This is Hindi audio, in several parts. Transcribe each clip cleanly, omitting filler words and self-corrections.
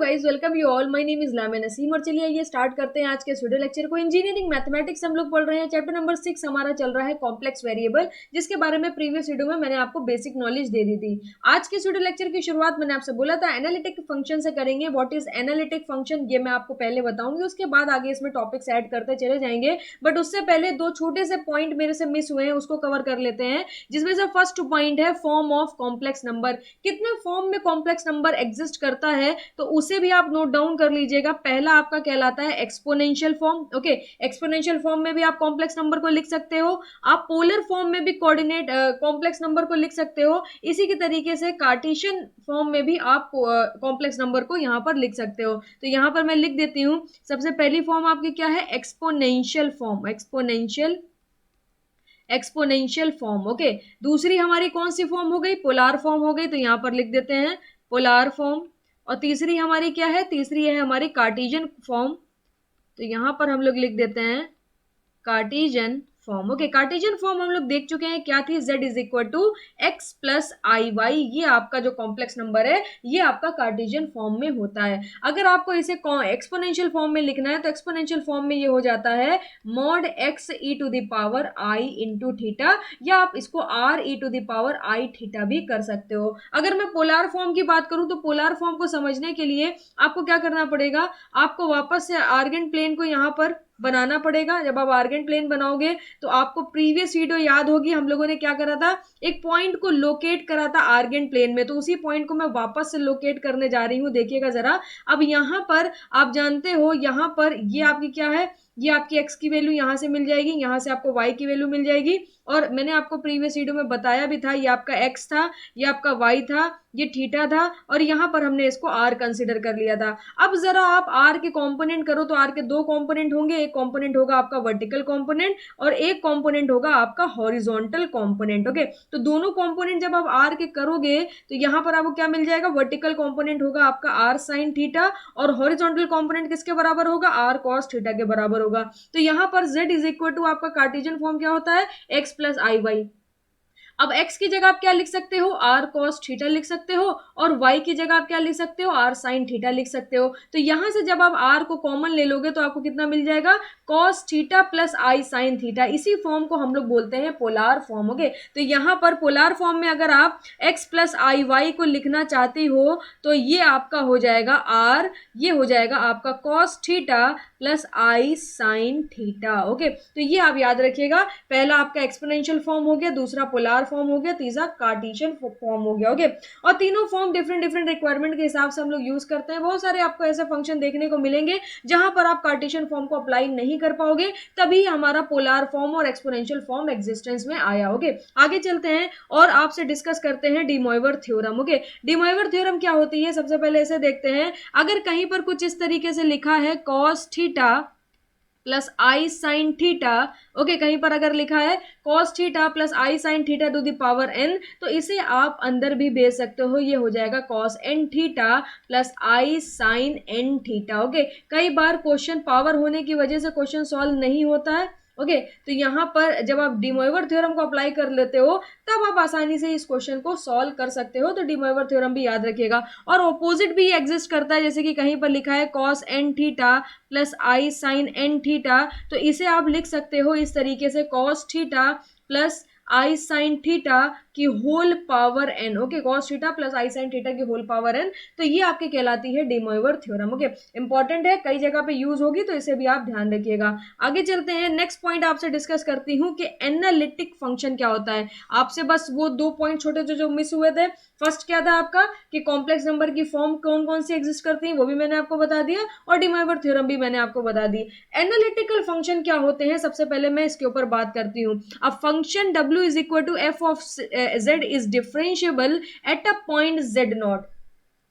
Guys, welcome you all. My name is Lama Naseem और चलिए ये स्टार्ट करते हैं आज के स्टूडियो लेक्चर को। इंजीनियरिंग मैथमेटिक्स हम लोग पढ़ रहे हैं। चैप्टर नंबर 6 हमारा चल रहा है कॉम्प्लेक्स वेरिएबल, जिसके बारे में प्रीवियस वीडियो में मैंने आपको बेसिक नॉलेज दे दी थी। आज के स्टूडियो लेक्चर की शुरुआत मैंने आपसे बोला था एनालिटिक फंक्शन से करेंगे। व्हाट इज एनालिटिक फंक्शन ये मैं आपको पहले बताऊंगी, उसके बाद आगे इसमें टॉपिक्स ऐड करते चले जाएंगे। बट उससे पहले दो छोटे से पॉइंट मेरे से मिस हुए हैं, उसको कवर कर लेते हैं। जिसमें से फर्स्ट पॉइंट है फॉर्म ऑफ कॉम्प्लेक्स नंबर। कितने फॉर्म में कॉम्प्लेक्स नंबर एग्जिस्ट करता है तो उसे भी आप नोट डाउन कर लीजिएगा। पहला आपका कहलाता है exponential form. Okay, exponential form में भी आप कॉम्प्लेक्स नंबर को लिख सकते हो। आप पोलर फॉर्म में भी कोऑर्डिनेट कॉम्प्लेक्स नंबर को लिख सकते हो। इसी के तरीके से कार्टेशियन फॉर्म में भी आप कॉम्प्लेक्स नंबर को यहाँ पर लिख सकते हो। तो यहाँ पर मैं लिख देती हूँ। सबसे पहली फॉर्म आपकी क्या है? Exponential form. Exponential form. Okay, दूसरी हमारी कौन सी फॉर्म हो गई? पोलार फॉर्म हो गई। तो यहाँ पर लिख देते हैं पोलार फॉर्म। और तीसरी हमारी क्या है? तीसरी है हमारी कार्टेशियन फॉर्म। तो यहां पर हम लोग लिख देते हैं Cartesian form. Okay, Cartesian form हम लोग देख चुके हैं क्या थी? z is equal to x plus i y. ये आपका जो कॉम्प्लेक्स नंबर है ये आपका कार्टेशियन फॉर्म में होता है। अगर आपको इसे एक्सपोनेंशियल फॉर्म में लिखना है तो एक्सपोनेंशियल फॉर्म में ये हो जाता है mod x e to the power i into theta, या आप इसको r e to the power i theta भी कर सकते हो। अगर मैं पोलार फॉर्म की बात करूं तो पोलार फॉर्म को समझने के लिए आपको क्या करना पड़ेगा? आपको वापस से आर्गेंट प्लेन को यहाँ पर बनाना पड़ेगा। जब आप आर्गेंट प्लेन बनाओगे तो आपको प्रीवियस वीडियो याद होगी, हम लोगों ने क्या करा था? एक पॉइंट को लोकेट करा था आर्गेंट प्लेन में। तो उसी पॉइंट को मैं वापस से लोकेट करने जा रही हूँ। देखिएगा जरा। अब यहाँ पर आप जानते हो, यहाँ पर ये आपकी क्या है? ये आपकी x की वैल्यू यहाँ से मिल जाएगी, यहाँ से आपको y की वैल्यू मिल जाएगी। और मैंने आपको प्रीवियस वीडियो में बताया भी था, ये आपका x था, ये आपका y था, ये थीटा था, और यहाँ पर हमने इसको r कंसीडर कर लिया था। अब जरा आप r के कंपोनेंट करो तो r के दो कंपोनेंट होंगे। एक कंपोनेंट होगा आपका वर्टिकल कंपोनेंट और एक कंपोनेंट होगा आपका हॉरिजॉन्टल कंपोनेंट। ओके, तो दोनों कंपोनेंट जब आप r के करोगे तो यहाँ पर आपको क्या मिल जाएगा? वर्टिकल कंपोनेंट होगा आपका r sin थीटा और हॉरिजॉन्टल कंपोनेंट किसके बराबर होगा? r cos थीटा के बराबर होगा। तो यहाँ पर z इज इक्वल टू आपका कार्टेशियन फॉर्म क्या होता है? x plus i Y. अब x की जगह आप क्या लिख सकते हो? r cos थीटा लिख सकते हो, और y की जगह आप क्या लिख सकते हो? r sin थीटा लिख सकते हो। तो यहां से जब आप r को कॉमन ले लोगे तो आपको कितना मिल जाएगा? cos theta plus i sin theta. इसी फॉर्म को हम लोग बोलते हैं पोलार फॉर्म। ओके, तो यहाँ पर पोलार फॉर्म में अगर आप x प्लस आई वाई को लिखना चाहती हो तो ये आपका हो जाएगा r, ये हो जाएगा आपका cos theta plus i sin theta. Okay, तो ये आप याद रखिएगा। पहला आपका एक्सपोनेंशियल फॉर्म हो गया, दूसरा पोलार फॉर्म हो गया, तीसरा कार्टेशियन फॉर्म हो गया। ओके, और तीनों फॉर्म डिफरेंट डिफरेंट रिक्वायरमेंट के हिसाब से हम लोग यूज करते हैं। बहुत सारे आपको ऐसे फंक्शन देखने को मिलेंगे जहां पर आप कार्टेशियन फॉर्म को अप्लाई नहीं कर पाओगे, तभी हमारा पोलार फॉर्म और एक्सपोनेंशियल फॉर्म एग्जिस्टेंस में आया। ओके, आगे चलते हैं और आपसे डिस्कस करते हैं de Moivre theorem. Okay, de Moivre theorem क्या होती है? सबसे पहले इसे देखते हैं। अगर कहीं पर कुछ इस तरीके से लिखा है cos theta plus i sine theta, okay, कहीं पर अगर लिखा है cos theta plus i sine theta two the power n, तो इसे आप अंदर भी भेज सकते हो। ये हो जाएगा cos n theta plus i sign n theta. Okay, कई बार क्वेश्चन पावर होने की वजह से क्वेश्चन सॉल्व नहीं होता है। ओके, तो यहाँ पर जब आप डी मोइवर थ्योरम को अप्लाई कर लेते हो तब आप आसानी से इस क्वेश्चन को सॉल्व कर सकते हो। तो डी मोइवर थ्योरम भी याद रखिएगा। और ऑपोजिट भी एग्जिस्ट करता है, जैसे कि कहीं पर लिखा है cos n theta plus i sign n theta, तो इसे आप लिख सकते हो इस तरीके से cos theta plus i sine theta की whole power n। Okay, cos theta plus i sine theta की होल पावर n। तो ये आपकी कहलाती है de Moivre theorem. Okay, important है, कई जगह पे यूज होगी, तो इसे भी आप ध्यान रखिएगा। आगे चलते हैं। नेक्स्ट पॉइंट आपसे डिस्कस करती हूँ कि एनालिटिक फंक्शन क्या होता है। आपसे बस वो दो पॉइंट छोटे जो मिस हुए थे। फर्स्ट क्या था आपका कि कॉम्प्लेक्स नंबर की फॉर्म कौन कौन सी एग्जिस्ट करती है, वो भी मैंने आपको बता दिया, और डी मोइवर थ्योरम भी मैंने आपको बता दी। एनालिटिकल फंक्शन क्या होते हैं, सबसे पहले मैं इसके ऊपर बात करती हूँ। अब function w is equal to f of z is differentiable at a point z naught।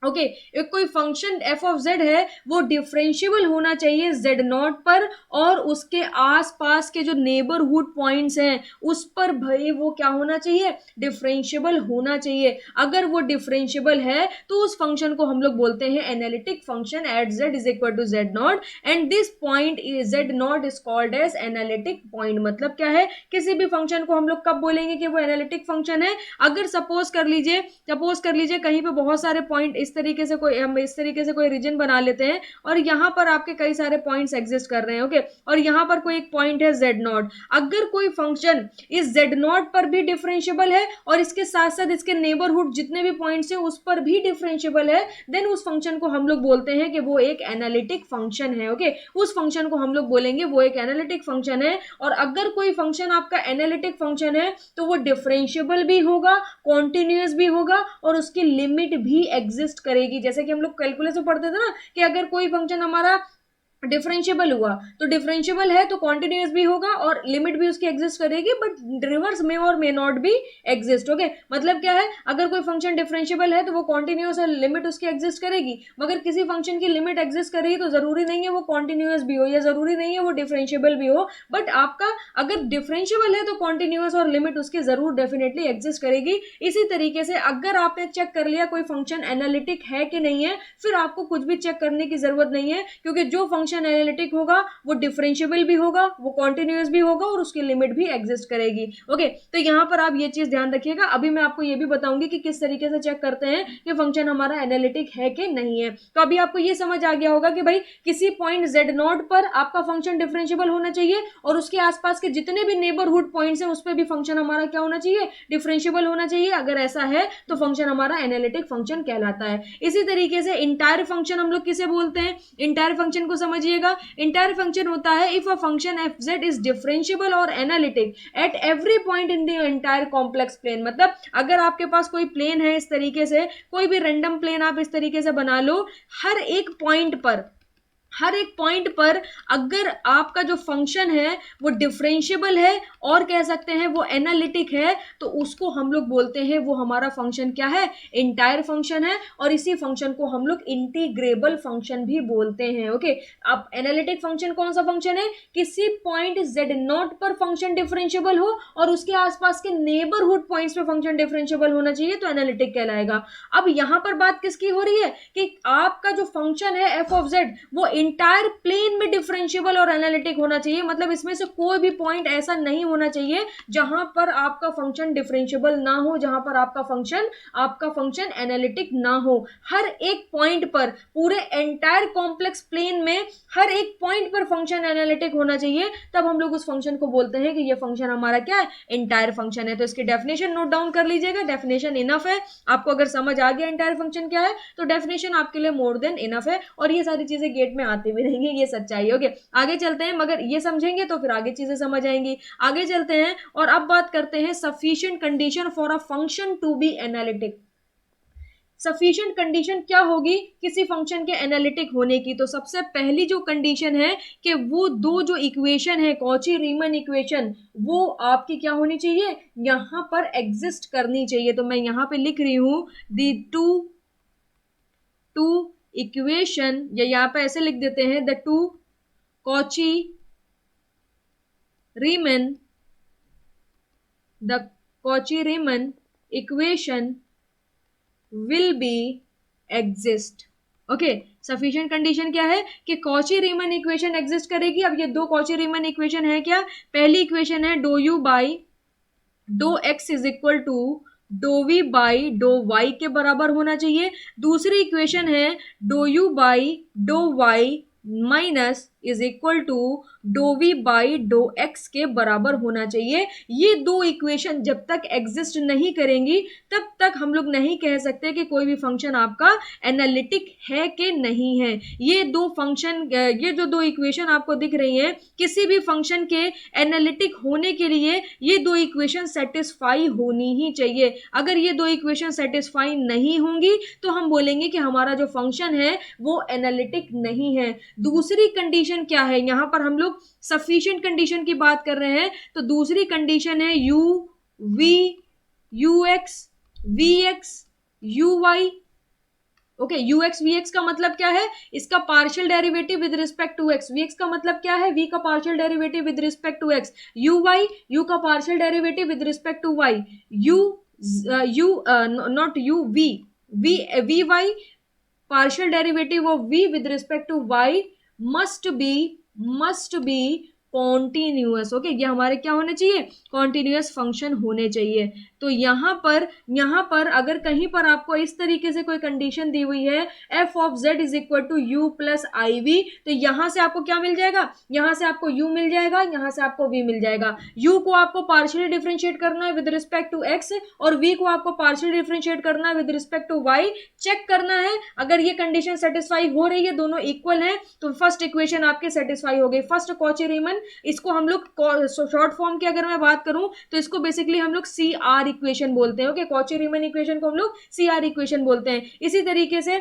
Okay, एक कोई फंक्शन एफ ऑफ जेड है वो डिफरेंशियबल होना चाहिए जेड नॉट पर, और उसके आसपास के जो नेबरहुड पॉइंट्स हैं उस पर भाई वो क्या होना चाहिए? डिफरेंशियबल होना चाहिए। अगर वो डिफरेंशियबल है तो उस फंक्शन को हम लोग बोलते हैं analytic function at z is equal to z not, and this point z not is called as analytic point. मतलब क्या है? किसी भी फंक्शन को हम लोग कब बोलेंगे कि वो एनालिटिक फंक्शन है? अगर सपोज कर लीजिए कहीं पे बहुत सारे पॉइंट इस इस तरीके से कोई रीजन बना लेते हैं और यहाँ पर आपके कई सारे पॉइंट्स एग्जिस्ट कर रहे हैं, ओके। और यहाँ पर कोई एक पॉइंट है z0। अगर कोई फंक्शन इस z0 पर भी डिफरेंशिएबल है और इसके साथ साथ इसके नेबरहुड जितने भी पॉइंट्स हैं उस पर भी डिफरेंशिएबल है, देन उस फंक्शन को हम लोग बोलते हैं कि वो एक एनालिटिक फंक्शन है, ओके। उस फंक्शन को हम लोग बोलेंगे वो एक एनालिटिक फंक्शन है। और अगर कोई फंक्शन आपका एनालिटिक फंक्शन है तो वो डिफरेंशिएबल भी होगा, कॉन्टिन्यूअस भी होगा और उसकी लिमिट भी एग्जिस्ट करेगी। जैसे कि हम लोग कैलकुलस में पढ़ते थे ना कि अगर कोई फंक्शन हमारा डिफरेंशिएबल हुआ तो डिफरेंशिएबल है तो कॉन्टिन्यूअस भी होगा और लिमिट भी उसकी एग्जिस्ट करेगी, बट रिवर्स में और मे नॉट भी एग्जिस्ट, ओके। मतलब क्या है, अगर कोई फंक्शन डिफरेंशिएबल है तो वो कॉन्टिन्यूअस और लिमिट उसकी एग्जिस्ट करेगी, मगर किसी फंक्शन की लिमिट एग्जिस्ट करेगी तो जरूरी नहीं है वो कॉन्टिन्यूअस भी हो या जरूरी नहीं है वो डिफरेंशिएबल भी हो, बट आपका अगर डिफरेंशिएबल है तो कॉन्टिन्यूअस और लिमिट उसकी जरूर डेफिनेटली एग्जिस्ट करेगी। इसी तरीके से अगर आपने चेक कर लिया कोई फंक्शन एनालिटिक है कि नहीं है, फिर आपको कुछ भी चेक करने की जरूरत नहीं है, क्योंकि जो फंक्शन एनालिटिक होगा वो डिफरेंशिएबल भी होगा, वो कॉन्टिन्यूअस भी होगा और उसकी लिमिट भी एग्जिस्ट करेगी, ओके। तो यहां पर आप ये चीज ध्यान रखिएगा। अभी मैं आपको ये भी बताऊंगी कि किस तरीके से चेक करते हैं कि फंक्शन हमारा एनालिटिक है कि नहीं है। तो अभी आपको ये समझ आ गया होगा कि भाई किसी पॉइंट z0 पर आपका फंक्शन डिफरेंशिएबल होना चाहिए और उसके आसपास के जितने भी नेबरहुड पॉइंट्स हैं उस पर भी फंक्शन हमारा क्या होना चाहिए, डिफरेंशिएबल होना चाहिए। अगर ऐसा है तो फंक्शन हमारा एनालिटिक फंक्शन कहलाता है। इसी तरीके से इंटायर फंक्शन हम लोग किसे बोलते हैं, इंटायर फंक्शन को समझिएगा। इंटायर फंक्शन होता है if a function fz is differentiable और analytic at every point in the entire complex plane. मतलब अगर आपके पास कोई प्लेन है, इस तरीके से कोई भी रैंडम प्लेन आप इस तरीके से बना लो, हर एक पॉइंट पर अगर आपका जो फंक्शन है वो डिफरेंशिएबल है और कह सकते हैं वो एनालिटिक है, तो उसको हम लोग बोलते हैं वो हमारा फंक्शन क्या है, इंटायर फंक्शन है। और इसी फंक्शन को हम लोग इंटीग्रेबल फंक्शन भी बोलते हैं, ओके। अब एनालिटिक फंक्शन कौन सा फंक्शन है, किसी पॉइंट z0 पर फंक्शन डिफरेंशिएबल हो और उसके आसपास के नेबरहुड पॉइंट्स पे फंक्शन डिफरेंशिएबल होना चाहिए तो एनालिटिक कहलाएगा। अब यहां पर बात किसकी हो रही है कि आपका जो फंक्शन है f of z वो इंटायर प्लेन में डिफरेंशिएबल और एनालिटिक होना चाहिए। मतलब इसमें से कोई भी पॉइंट ऐसा नहीं होना चाहिए जहां पर आपका फंक्शन डिफरेंशिएबल ना हो, जहां पर आपका फंक्शन एनालिटिक ना हो। हर एक पॉइंट पर, पूरे एंटायर कॉम्प्लेक्स प्लेन में हर एक पॉइंट पर फंक्शन एनालिटिक होना चाहिए, तब हम लोग उस फंक्शन को बोलते हैं कि ये फंक्शन हमारा क्या है, इंटायर फंक्शन है। तो इसकी डेफिनेशन नोट डाउन कर लीजिएगा, डेफिनेशन इनफ है। आपको अगर समझ आ गया इंटायर फंक्शन क्या है तो डेफिनेशन आपके लिए मोर देन इनफ है, और ये सारी चीजें गेट में आती भी रहेंगी, ये सच्चाई है, ओके। आगे चलते हैं, मगर ये समझेंगे तो फिर आगे चीजें समझ आएंगी। आगे चलते हैं और अब बात करते हैं sufficient condition for a function to be analytic. Sufficient condition क्या होगी किसी फंक्शन के एनालिटिक होने की। तो सबसे पहली जो कंडीशन है कि वो दो जो इक्वेशन है, कॉची रीमन इक्वेशन, वो आपकी क्या होनी चाहिए, यहां पर एग्जिस्ट करनी चाहिए। तो मैं यहां पे लिख रही हूं दी टू इक्वेशन, या यहां पे ऐसे लिख देते हैं the two Cauchy Riemann equation will be exist, ओके। सफिशिएंट कंडीशन क्या है कि कॉची रीमन इक्वेशन एग्जिस्ट करेगी। अब ये दो कॉची रीमन इक्वेशन है क्या, पहली इक्वेशन है do u by do x is equal to do v by do y के बराबर होना चाहिए। दूसरी इक्वेशन है do u by do y minus is equal to do v by do x के बराबर होना चाहिए। ये दो इक्वेशन जब तक एग्जिस्ट नहीं करेंगी तब तक हम लोग नहीं कह सकते कि कोई भी फंक्शन आपका एनालिटिक है कि नहीं है। ये जो दो इक्वेशन आपको दिख रही हैं, किसी भी फंक्शन के एनालिटिक होने के लिए ये दो इक्वेशन सेटिस्फाई होनी ही चाहिए। अगर ये दो इक्वेशन सेटिस्फाई नहीं होंगी तो हम बोलेंगे कि हमारा जो फंक्शन है वो एनालिटिक नहीं है। दूसरी कंडीशन क्या है, यहां पर हम लोग सफिशिएंट कंडीशन की बात कर रहे हैं, तो दूसरी कंडीशन है u v u x v x u y, okay. U x v x का मतलब क्या है, इसका partial derivative with respect to x. V x का मतलब क्या है, वी का partial derivative with respect to x. U का partial derivative with respect to y. Not u v y partial derivative of v with respect to y must be continuous, okay. ये हमारे क्या होने चाहिए, कॉन्टिन्यूअस फंक्शन होने चाहिए। तो यहाँ पर अगर कहीं पर आपको इस तरीके से कोई कंडीशन दी हुई है f of z is equal to u plus i v, तो यहां से आपको क्या मिल जाएगा, यहां से आपको u मिल जाएगा, यहां से आपको v मिल जाएगा। u को आपको पार्शियली डिफरेंशिएट करना है विद रिस्पेक्ट टू x और v को आपको पार्शियली डिफरेंशिएट करना है with respect to y। Check करना है अगर ये कंडीशन सेटिस्फाई हो रही है, दोनों इक्वल है, तो फर्स्ट इक्वेशन आपके सेटिस्फाई हो गई, फर्स्ट कॉची रीमन। इसको हम लोग शॉर्ट फॉर्म की अगर मैं बात करूं तो इसको बेसिकली हम लोग सी आर इक्वेशन बोलते हैं। ओके, कॉची रीमन इक्वेशन को हम लोग सी आर इक्वेशन बोलते हैं। इसी तरीके से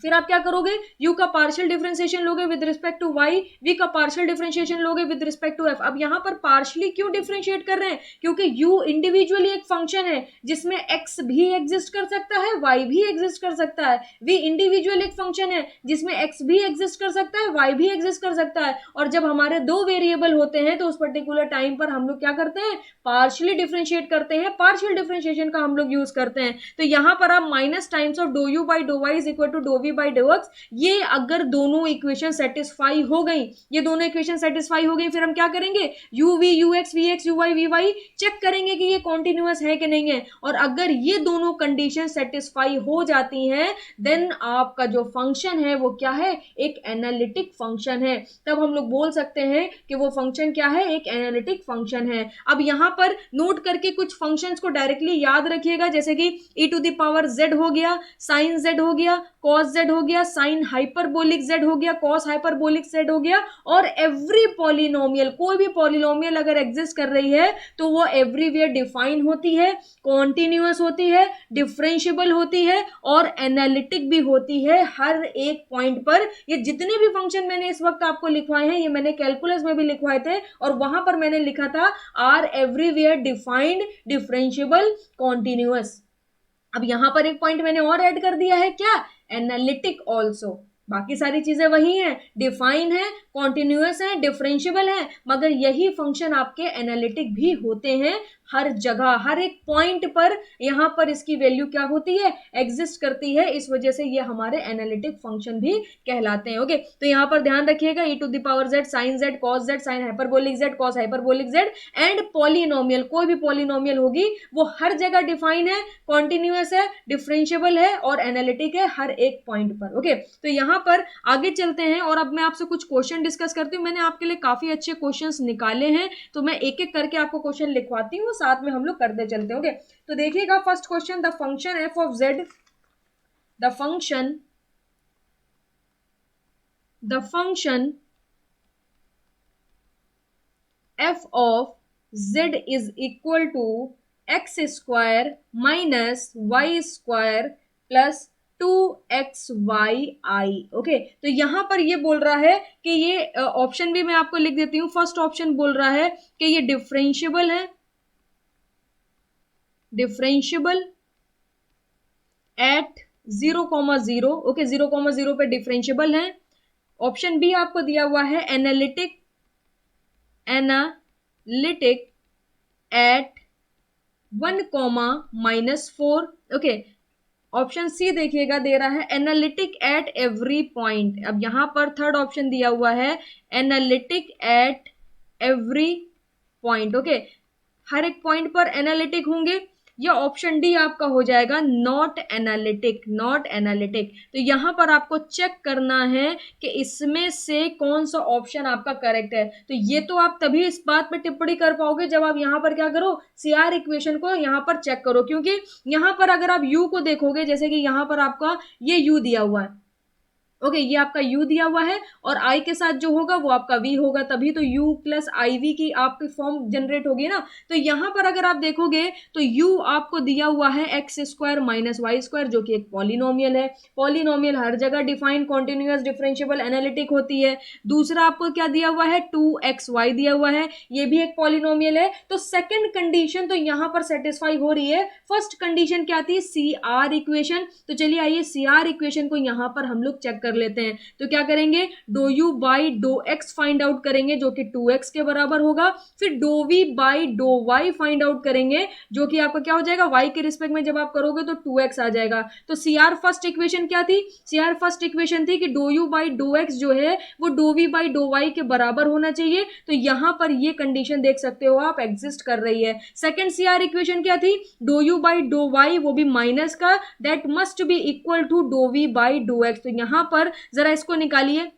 फिर आप क्या करोगे, u का पार्शियल डिफरेंशिएशन लोगे with respect to y, v का पार्शियल डिफरेंशिएशन लोगे विद रिस्पेक्ट टू f। अब यहां पर पार्शियली क्यों डिफरेंशिएट कर रहे हैं, क्योंकि u इंडिविजुअली एक फंक्शन है जिसमें x भी एग्जिस्ट कर सकता है, y भी एग्जिस्ट कर सकता है। v इंडिविजुअल एक फंक्शन है जिसमें x भी एग्जिस्ट कर सकता है, y भी एग्जिस्ट कर सकता है। और जब हमारे दो वेरिएबल होते हैं तो उस पर्टिकुलर टाइम पर हम लोग क्या करते हैं, पार्शियली डिफरेंशिएट करते हैं, पार्शियल डिफरेंशिएशन का हम लोग यूज करते हैं। तो यहां पर आप minus times of do u by do y is equal to do v by do x, ये अगर दोनों इक्वेशन सेटिस्फाई हो गई, ये दोनों इक्वेशन सेटिस्फाई हो गई, फिर हम क्या करेंगे, u v u x v x u y v y check करेंगे कि ये कॉन्टिन्यूअस है कि नहीं है। और अगर ये दोनों कंडीशन सेटिस्फाई हो जाती हैं देन आपका जो फंक्शन है वो क्या है, एक एनालिटिक फंक्शन है। तब हम लोग बोल सकते हैं कि वो फंक्शन क्या है, एक एनालिटिक फंक्शन है। अब यहां पर नोट करके कुछ फंक्शंस को डायरेक्टली याद रखिएगा, जैसे कि e to the power z हो गया, sin z हो गया, cos z हो गया, sin हाइपरबोलिक z हो गया, cos हाइपरबोलिक z हो गया। और एवरी पॉलिनोमियल, कोई भी पॉलिनोमियल अगर एग्जिस्ट कर रही है तो वो एवरीवेयर डिफाइन होती है, कॉन्टिन्यूअस होती है, डिफरेंशिएबल होती है और एनालिटिक भी होती है हर एक पॉइंट पर। ये जितने भी फंक्शन मैंने इस वक्त आपको लिखवाए हैं, ये मैंने कैलकुलस में भी लिखवाए थे और वहां पर मैंने लिखा था are everywhere defined, differentiable, continuous. अब यहां पर एक पॉइंट मैंने और ऐड कर दिया है, क्या, एनालिटिक ऑल्सो। बाकी सारी चीजें वही हैं, डिफाइन है, कॉन्टिन्यूअस है, डिफरेंशिएबल है, मगर यही फंक्शन आपके एनालिटिक भी होते हैं हर जगह, हर एक पॉइंट पर यहां पर इसकी वैल्यू क्या होती है, एग्जिस्ट करती है। इस वजह से ये हमारे एनालिटिक फंक्शन भी कहलाते हैं। ओके, तो यहां पर ध्यान रखिएगा, e to the power z, sin z, cos z, sin hyperbolic z, cos hyperbolic z and polynomial, कोई भी पॉलिनोमियल होगी वो हर जगह डिफाइन है, कॉन्टिन्यूअस है, डिफरेंशिएबल है और एनालिटिक है हर एक पॉइंट पर। ओके, तो यहां पर आगे चलते हैं और अब मैं आपसे कुछ क्वेश्चन डिस्कस करती हूँ। मैंने आपके लिए काफी अच्छे क्वेश्चंस निकाले हैं, तो मैं एक एक करके आपको क्वेश्चन लिखवाती हूँ, साथ में हम लोग करते चलते हैं। ओके, तो देखिएगा first question, the function f of z, the function f of z is equal to x square minus y square plus 2xy। Okay, तो यहां पर ये बोल रहा है कि ये ऑप्शन भी मैं आपको लिख देती हूं। फर्स्ट ऑप्शन बोल रहा है कि ये डिफरेंशिएबल है, डिफरेंशिएबल एट 0,0। ओके, 0,0 पे डिफरेंशिएबल है। ऑप्शन बी आपको दिया हुआ है analytic at 1,-4। Okay, option c देखिएगा दे रहा है एनालिटिक एट एवरी पॉइंट। अब यहां पर थर्ड ऑप्शन दिया हुआ है analytic at every point. Okay, हर एक पॉइंट पर एनालिटिक होंगे, या ऑप्शन डी आपका हो जाएगा नॉट एनालिटिक, नॉट एनालिटिक। तो यहां पर आपको चेक करना है कि इसमें से कौन सा ऑप्शन आपका करेक्ट है। तो ये तो आप तभी इस बात पे टिप्पणी कर पाओगे जब आप यहां पर क्या करो, सीआर इक्वेशन को यहां पर चेक करो, क्योंकि यहां पर अगर आप यू को देखोगे, जैसे कि यहां पर आपका ये यू दिया हुआ है, ओके, ये आपका u दिया हुआ है और i के साथ जो होगा वो आपका v होगा, तभी तो u प्लस आई वी की आपकी फॉर्म जनरेट होगी ना। तो यहां पर अगर आप देखोगे तो u आपको दिया हुआ है x square minus y square, जो कि एक पॉलिनोमियल है। पॉलिनोमियल हर जगह डिफाइन, कॉन्टिन्यूअस, डिफरेंशिएबल, एनालिटिक होती है। दूसरा आपको क्या दिया हुआ है, 2xy दिया हुआ है, ये भी एक पॉलिनोमियल है। तो सेकेंड कंडीशन तो यहां पर सेटिस्फाई हो रही है। फर्स्ट कंडीशन क्या थी, सी आर इक्वेशन। तो चलिए आइए सी आर इक्वेशन को यहां पर हम लोग चेक कर लेते हैं। तो क्या करेंगे, do u by do x find out करेंगे जो कि 2x के बराबर होगा, फिर do v by do y find out करेंगे जो कि आपका क्या हो जाएगा, y के रिस्पेक्ट में जब आप करोगे तो 2x आ जाएगा। तो CR फर्स्ट इक्वेशन क्या थी, CR फर्स्ट इक्वेशन थी कि do u by do x जो है वो do v by do y के बराबर होना चाहिए। तो यहां पर ये कंडीशन देख सकते हो आप एग्जिस्ट कर रही है। सेकंड CR इक्वेशन क्या थी, do u by do y वो भी माइनस का, that must be equal to do v by do x. तो यहां पर जरा इसको निकालिए,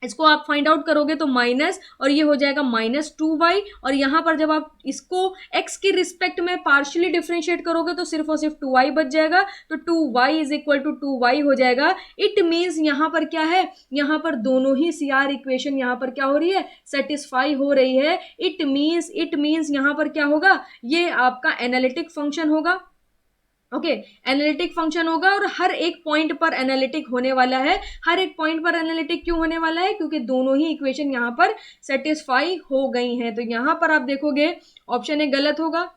इसको आप फाइंड आउट करोगे तो माइनस और ये हो जाएगा -2y, और यहां पर जब आप इसको x की रिस्पेक्ट में पार्शियली डिफरेंशिएट करोगे तो सिर्फ और सिर्फ 2y बच जाएगा। तो 2y is equal to 2y हो जाएगा। इट मीन्स यहां पर क्या है, यहां पर दोनों ही CR इक्वेशन यहां पर क्या हो रही है, सेटिस्फाई हो रही है। इट मीन्स यहां पर क्या होगा, ये आपका एनालिटिक फंक्शन होगा। ओके, एनालिटिक फंक्शन होगा और हर एक पॉइंट पर एनालिटिक होने वाला है। हर एक पॉइंट पर एनालिटिक क्यों होने वाला है, क्योंकि दोनों ही इक्वेशन यहां पर सेटिस्फाई हो गई हैं। तो यहां पर आप देखोगे ऑप्शन ए गलत होगा,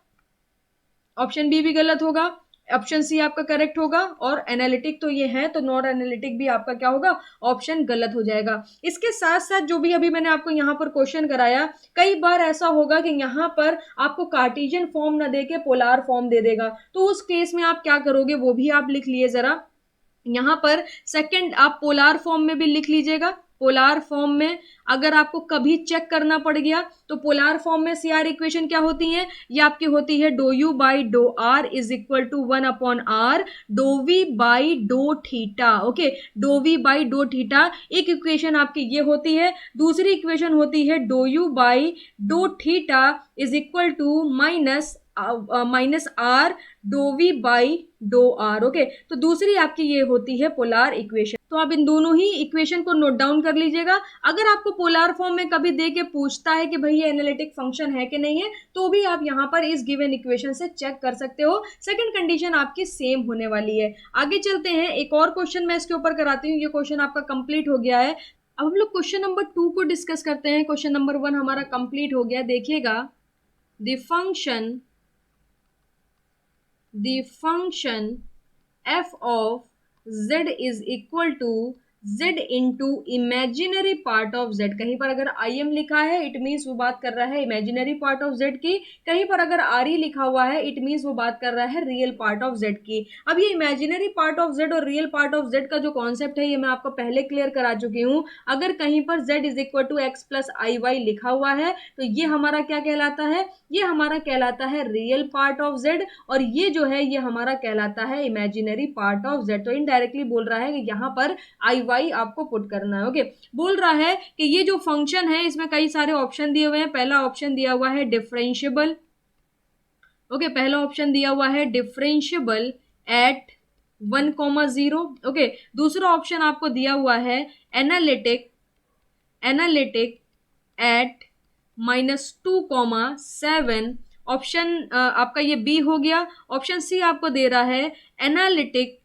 ऑप्शन बी भी गलत होगा, ऑप्शन सी आपका करेक्ट होगा, और एनालिटिक तो ये है तो नॉट एनालिटिक भी आपका क्या होगा, ऑप्शन गलत हो जाएगा। इसके साथ साथ जो भी अभी मैंने आपको यहाँ पर क्वेश्चन कराया, कई बार ऐसा होगा कि यहाँ पर आपको कार्टेशियन फॉर्म ना देके पोलार फॉर्म दे देगा, तो उस केस में आप क्या करोगे वो भी आप लिख लिए जरा। यहां पर सेकंड आप पोलार फॉर्म में भी लिख लीजिएगा। पोलार फॉर्म में अगर आपको कभी चेक करना पड़ गया तो पोलार फॉर्म में CR इक्वेशन क्या होती है, ये आपकी होती है do u by do r is equal to 1/r do v by do theta. Okay, do v by do theta एक इक्वेशन आपकी ये होती है। दूसरी इक्वेशन होती है do u by do theta is equal to minus r do v by do r. Okay, तो दूसरी आपकी ये होती है पोलार इक्वेशन। तो आप इन दोनों ही इक्वेशन को नोट डाउन कर लीजिएगा। अगर आपको पोलार फॉर्म में कभी दे के पूछता है कि भाई ये एनालिटिक फंक्शन है कि नहीं है, तो भी आप यहाँ पर इस गिवन इक्वेशन से चेक कर सकते हो। सेकंड कंडीशन आपकी सेम होने वाली है। आगे चलते हैं, एक और क्वेश्चन मैं इसके ऊपर कराती हूँ। ये क्वेश्चन आपका कंप्लीट हो गया है। अब हम लोग क्वेश्चन नंबर 2 को डिस्कस करते हैं। क्वेश्चन नंबर 1 हमारा कंप्लीट हो गया। देखिएगा, the function f of z is equal to z into imaginary part of z। कहीं पर अगर im लिखा है इट मीन्स वो बात कर रहा है इमेजिनरी पार्ट ऑफ z की, कहीं पर अगर re लिखा हुआ है इट मीन्स वो बात कर रहा है रियल पार्ट ऑफ z की। अब ये इमेजिनरी पार्ट ऑफ z और रियल पार्ट ऑफ z का जो कॉन्सेप्ट है ये मैं आपको पहले क्लियर करा चुकी हूँ। अगर कहीं पर z is equal to x plus i y लिखा हुआ है तो ये हमारा क्या कहलाता है, ये हमारा कहलाता है रियल पार्ट ऑफ z, और ये जो है ये हमारा कहलाता है इमेजिनरी पार्ट ऑफ z। तो इनडायरेक्टली बोल रहा है कि यहाँ पर आई वाई आपको पुट करना है। ओके, बोल रहा है कि ये जो फंक्शन है इसमें कई सारे ऑप्शन दिए हुए हैं। पहला ऑप्शन दिया हुआ है डिफरेंशिएबल। ओके, पहला ऑप्शन दिया हुआ है डिफरेंशिएबल एट 1,0। ओके, दूसरा ऑप्शन आपको दिया हुआ है एनालिटिक एट -2,7। ऑप्शन आपका ये बी हो गया। ऑप्शन सी आपको दे रहा है analytic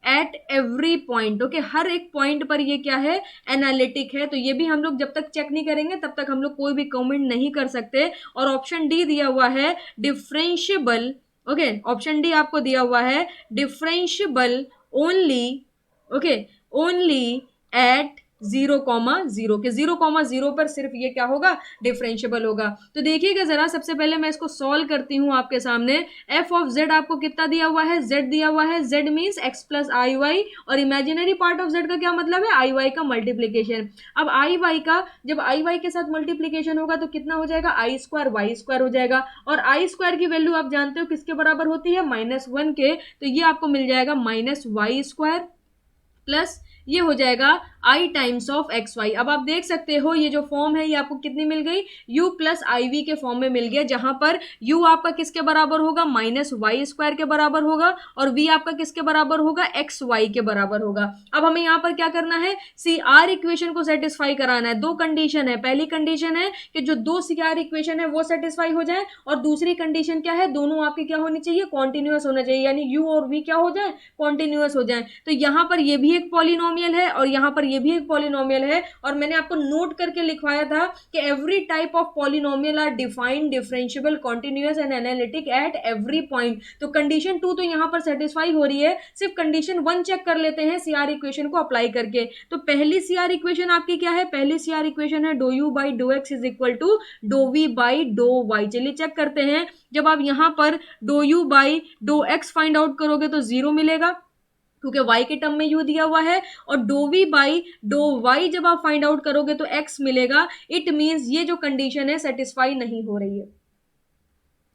at every point. Okay, हर एक पॉइंट पर ये क्या है, एनालिटिक है। तो ये भी हम लोग जब तक चेक नहीं करेंगे तब तक हम लोग कोई भी कमेंट नहीं कर सकते। और ऑप्शन डी दिया हुआ है डिफरेंशिएबल। ओके, ऑप्शन डी आपको दिया हुआ है differentiable only, okay, only at 0,0 के 0,0 पर सिर्फ ये क्या होगा, डिफरेंशिएबल होगा। तो देखिएगा जरा, सबसे पहले मैं इसको सॉल्व करती हूँ आपके सामने। एफ ऑफ जेड आपको कितना दिया हुआ है, जेड दिया हुआ है। Z means x plus i Y, और इमेजिनरी पार्ट ऑफ जेड का क्या मतलब है, आई वाई का मल्टीप्लीकेशन। अब आई वाई का जब आई वाई के साथ मल्टीप्लीकेशन होगा तो कितना हो जाएगा, आई स्क्वायर वाई स्क्वायर हो जाएगा। और आई स्क्वायर की वैल्यू आप जानते हो किसके बराबर होती है, -1 के। तो ये आपको मिल जाएगा -y स्क्वायर प्लस ये हो जाएगा i times of x y. अब आप देख सकते हो ये जो फॉर्म है ये आपको कितनी मिल गई, u प्लस आई वी के फॉर्म में मिल गया, जहां पर u आपका किसके बराबर होगा, -y स्क्वायर के बराबर होगा, और v आपका किसके बराबर होगा, एक्स वाई के बराबर होगा। अब हमें यहाँ पर क्या करना है, CR इक्वेशन को सेटिस्फाई कराना है। दो कंडीशन है, पहली कंडीशन है कि जो दो CR इक्वेशन है वो सेटिस्फाई हो जाए, और दूसरी कंडीशन क्या है, दोनों आपके क्या होनी चाहिए, कॉन्टिन्यूअस होना चाहिए, यानी u और v क्या हो जाए, कॉन्टिन्यूअस हो जाए। तो यहाँ पर ये भी एक पॉलिनोमियल है और यहाँ पर ये भी एक पॉलिनोमियल है, और मैंने आपको नोट करके लिखवाया था कि every type of polynomial are defined, differentiable, continuous and analytic at every point. तो कंडीशन 2 तो यहाँ पर सेटिस्फाई हो रही है, सिर्फ कंडीशन 1 चेक कर लेते हैं सीआर इक्वेशन को अप्लाई करके। तो पहली सीआर इक्वेशन आपकी क्या है? पहली सीआर इक्वेशन है do u by do x is equal to do v by do y. चलिए चेक करते हैं। जब आप यहाँ पर do u by do x find out करोगे तो 0 मिलेगा, क्योंकि y के टर्म में u दिया हुआ है, और do v by do y जब आप फाइंड आउट करोगे तो x मिलेगा। इट मींस ये जो कंडीशन है सेटिस्फाई नहीं हो रही है।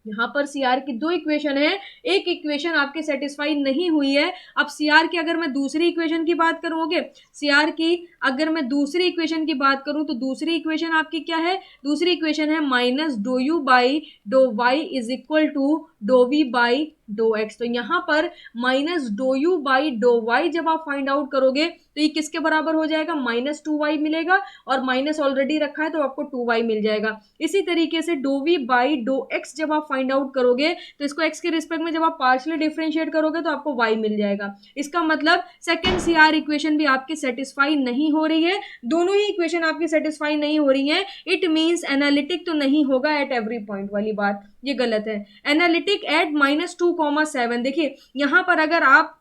यहाँ पर सीआर की 2 इक्वेशन है, एक इक्वेशन आपकी सेटिस्फाई नहीं हुई है। अब सीआर की अगर मैं दूसरी इक्वेशन की बात करूं, ओके, सीआर की अगर मैं दूसरी इक्वेशन की बात करूं तो दूसरी इक्वेशन आपकी क्या है? दूसरी इक्वेशन है minus do u by do y is equal to do v by do x. तो यहाँ पर minus do u by do y जब आप फाइंड आउट करोगे तो ये किसके बराबर हो जाएगा? माइनस 2y मिलेगा, और माइनस ऑलरेडी रखा है तो आपको 2y मिल जाएगा। इसी तरीके से do v by do x जब आप फाइंड आउट करोगे तो इसको x के रिस्पेक्ट में जब आप पार्शियली डिफरेंशिएट करोगे तो आपको y मिल जाएगा। इसका मतलब सेकंड सीआर इक्वेशन भी आपकी सेटिस्फाई नहीं हो रही है, दोनों ही इक्वेशन आपकी सेटिस्फाई नहीं हो रही है। इट मींस एनालिटिक तो नहीं होगा एट एवरी पॉइंट वाली बात, ये गलत है। Analytic at -2,7। देखिए यहाँ पर अगर आप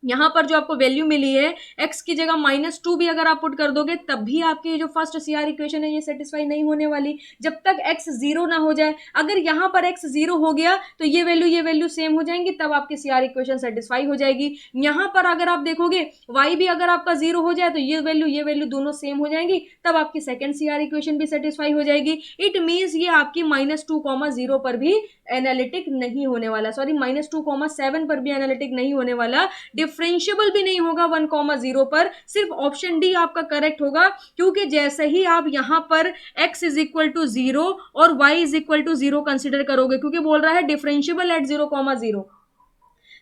यहाँ पर जो आपको वैल्यू मिली है x की जगह -2 भी अगर आप पुट कर दोगे तब भी आपकी जो फर्स्ट सीआर इक्वेशन है ये सेटिस्फाई नहीं होने वाली, जब तक x 0 ना हो जाए। अगर यहाँ पर x 0 हो गया तो ये वैल्यू सेम हो जाएंगी, तब आपकी सीआर इक्वेशन सेटिस्फाई हो जाएगी। यहाँ पर अगर आप देखोगे y भी अगर आपका 0 हो जाए तो ये वैल्यू दोनों सेम हो जाएंगी, तब आपकी सेकंड सीआर इक्वेशन भी सेटिस्फाई हो जाएगी। इट मीन्स ये आपकी -2,0 पर भी एनालिटिक नहीं होने वाला, सॉरी -2,7 पर भी एनालिटिक नहीं होने वाला, डिफरेंशिएबल भी नहीं होगा 1,0 पर। सिर्फ ऑप्शन डी आपका करेक्ट होगा, क्योंकि जैसे ही आप यहां पर x इज इक्वल टू 0 और y is equal to 0 consider करोगे, क्योंकि बोल रहा है डिफरेंशिएबल एट 0,0,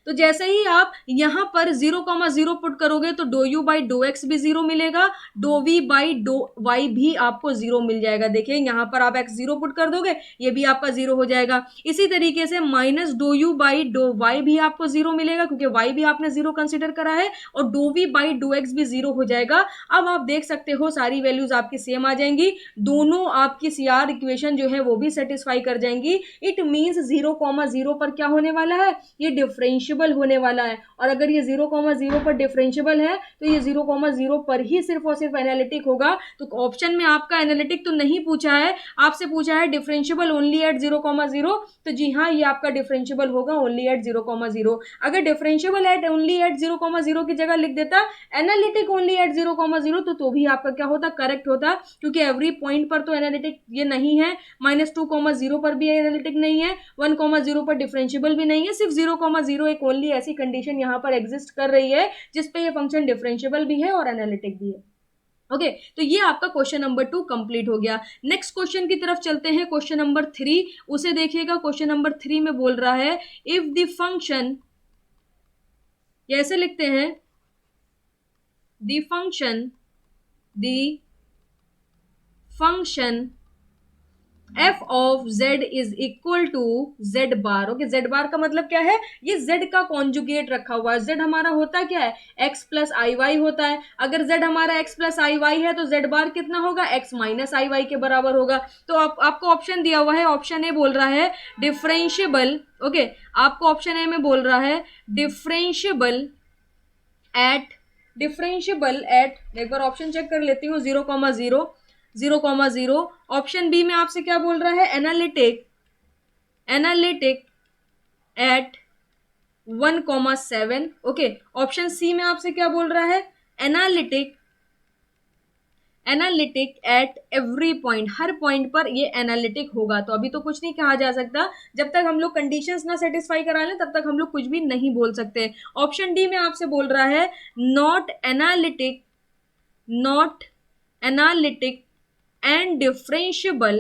तो जैसे ही आप यहां पर 0,0 पुट करोगे तो do u by do x भी 0 मिलेगा, do v by do y भी आपको 0 मिल जाएगा। देखिए यहां पर आप x 0 पुट कर दोगे, ये भी आपका 0 हो जाएगा। इसी तरीके से minus do u by do y भी आपको 0 मिलेगा, क्योंकि y भी आपने 0 कंसिडर करा है, और do v by do x भी 0 हो जाएगा। अब आप देख सकते हो सारी वैल्यूज आपकी सेम आ जाएंगी, दोनों आपकी सीआर इक्वेशन जो है वो भी सेटिस्फाई कर जाएंगी। इट मीन्स 0,0 पर क्या होने वाला है? ये डिफरेंशिएबल होने वाला है, और अगर ये 0,0 पर डिफरेंशिएबल है तो ये 0,0 पर ही सिर्फ और सिर्फ एनालिटिक होगा। तो ऑप्शन में आपका एनालिटिक तो नहीं पूछा है, आपसे पूछा है डिफरेंशिएबल ओनली एट 0,0, तो जी हाँ ये आपका डिफरेंशिएबल होगा ओनली एट 0,0। अगर डिफरेंशिएबल एट ओनली एट 0,0 की जगह लिख देता एनालिटिक ओनली एट 0,0 तो भी आपका क्या होता? करेक्ट होता, क्योंकि एवरी पॉइंट पर तो एनालिटिक ये नहीं है, -2,0 पर भी एनालिटिक नहीं है, 1,0 पर डिफरेंशिएबल भी नहीं है, सिर्फ 0,0 एक ओनली ऐसी कंडीशन यहां पर एग्जिस्ट कर रही है जिसपे ये फंक्शन डिफरेंशिएबल भी है और एनालिटिक भी है। ओके तो ये आपका क्वेश्चन नंबर 2 कंप्लीट हो गया। नेक्स्ट क्वेश्चन की तरफ चलते हैं, क्वेश्चन नंबर 3, उसे देखिएगा। क्वेश्चन नंबर 3 में बोल रहा है इफ द फंक्शन, ऐसे लिखते हैं, the function f of z is equal to z bar. Okay z bar का मतलब क्या है? ये z का कॉन्जुगेट रखा हुआ है। z हमारा होता क्या है? x प्लस आई वाई होता है। अगर z हमारा x प्लस आई वाई है तो z बार कितना होगा? x माइनस आई वाई के बराबर होगा। तो आपको ऑप्शन दिया हुआ है, ऑप्शन ए बोल रहा है डिफरेंशिएबल। ओके आपको ऑप्शन ए में बोल रहा है डिफरेंशिएबल एट, एक बार ऑप्शन चेक कर लेती हूँ, 0,0। ऑप्शन बी में आपसे क्या बोल रहा है? Analytic at 1,7। Okay option C में आपसे क्या बोल रहा है? एनालिटिक एट एवरी पॉइंट, हर पॉइंट पर ये एनालिटिक होगा। तो अभी तो कुछ नहीं कहा जा सकता, जब तक हम लोग कंडीशंस ना सेटिस्फाई करा लें तब तक हम लोग कुछ भी नहीं बोल सकते। ऑप्शन डी में आपसे बोल रहा है not analytic and differentiable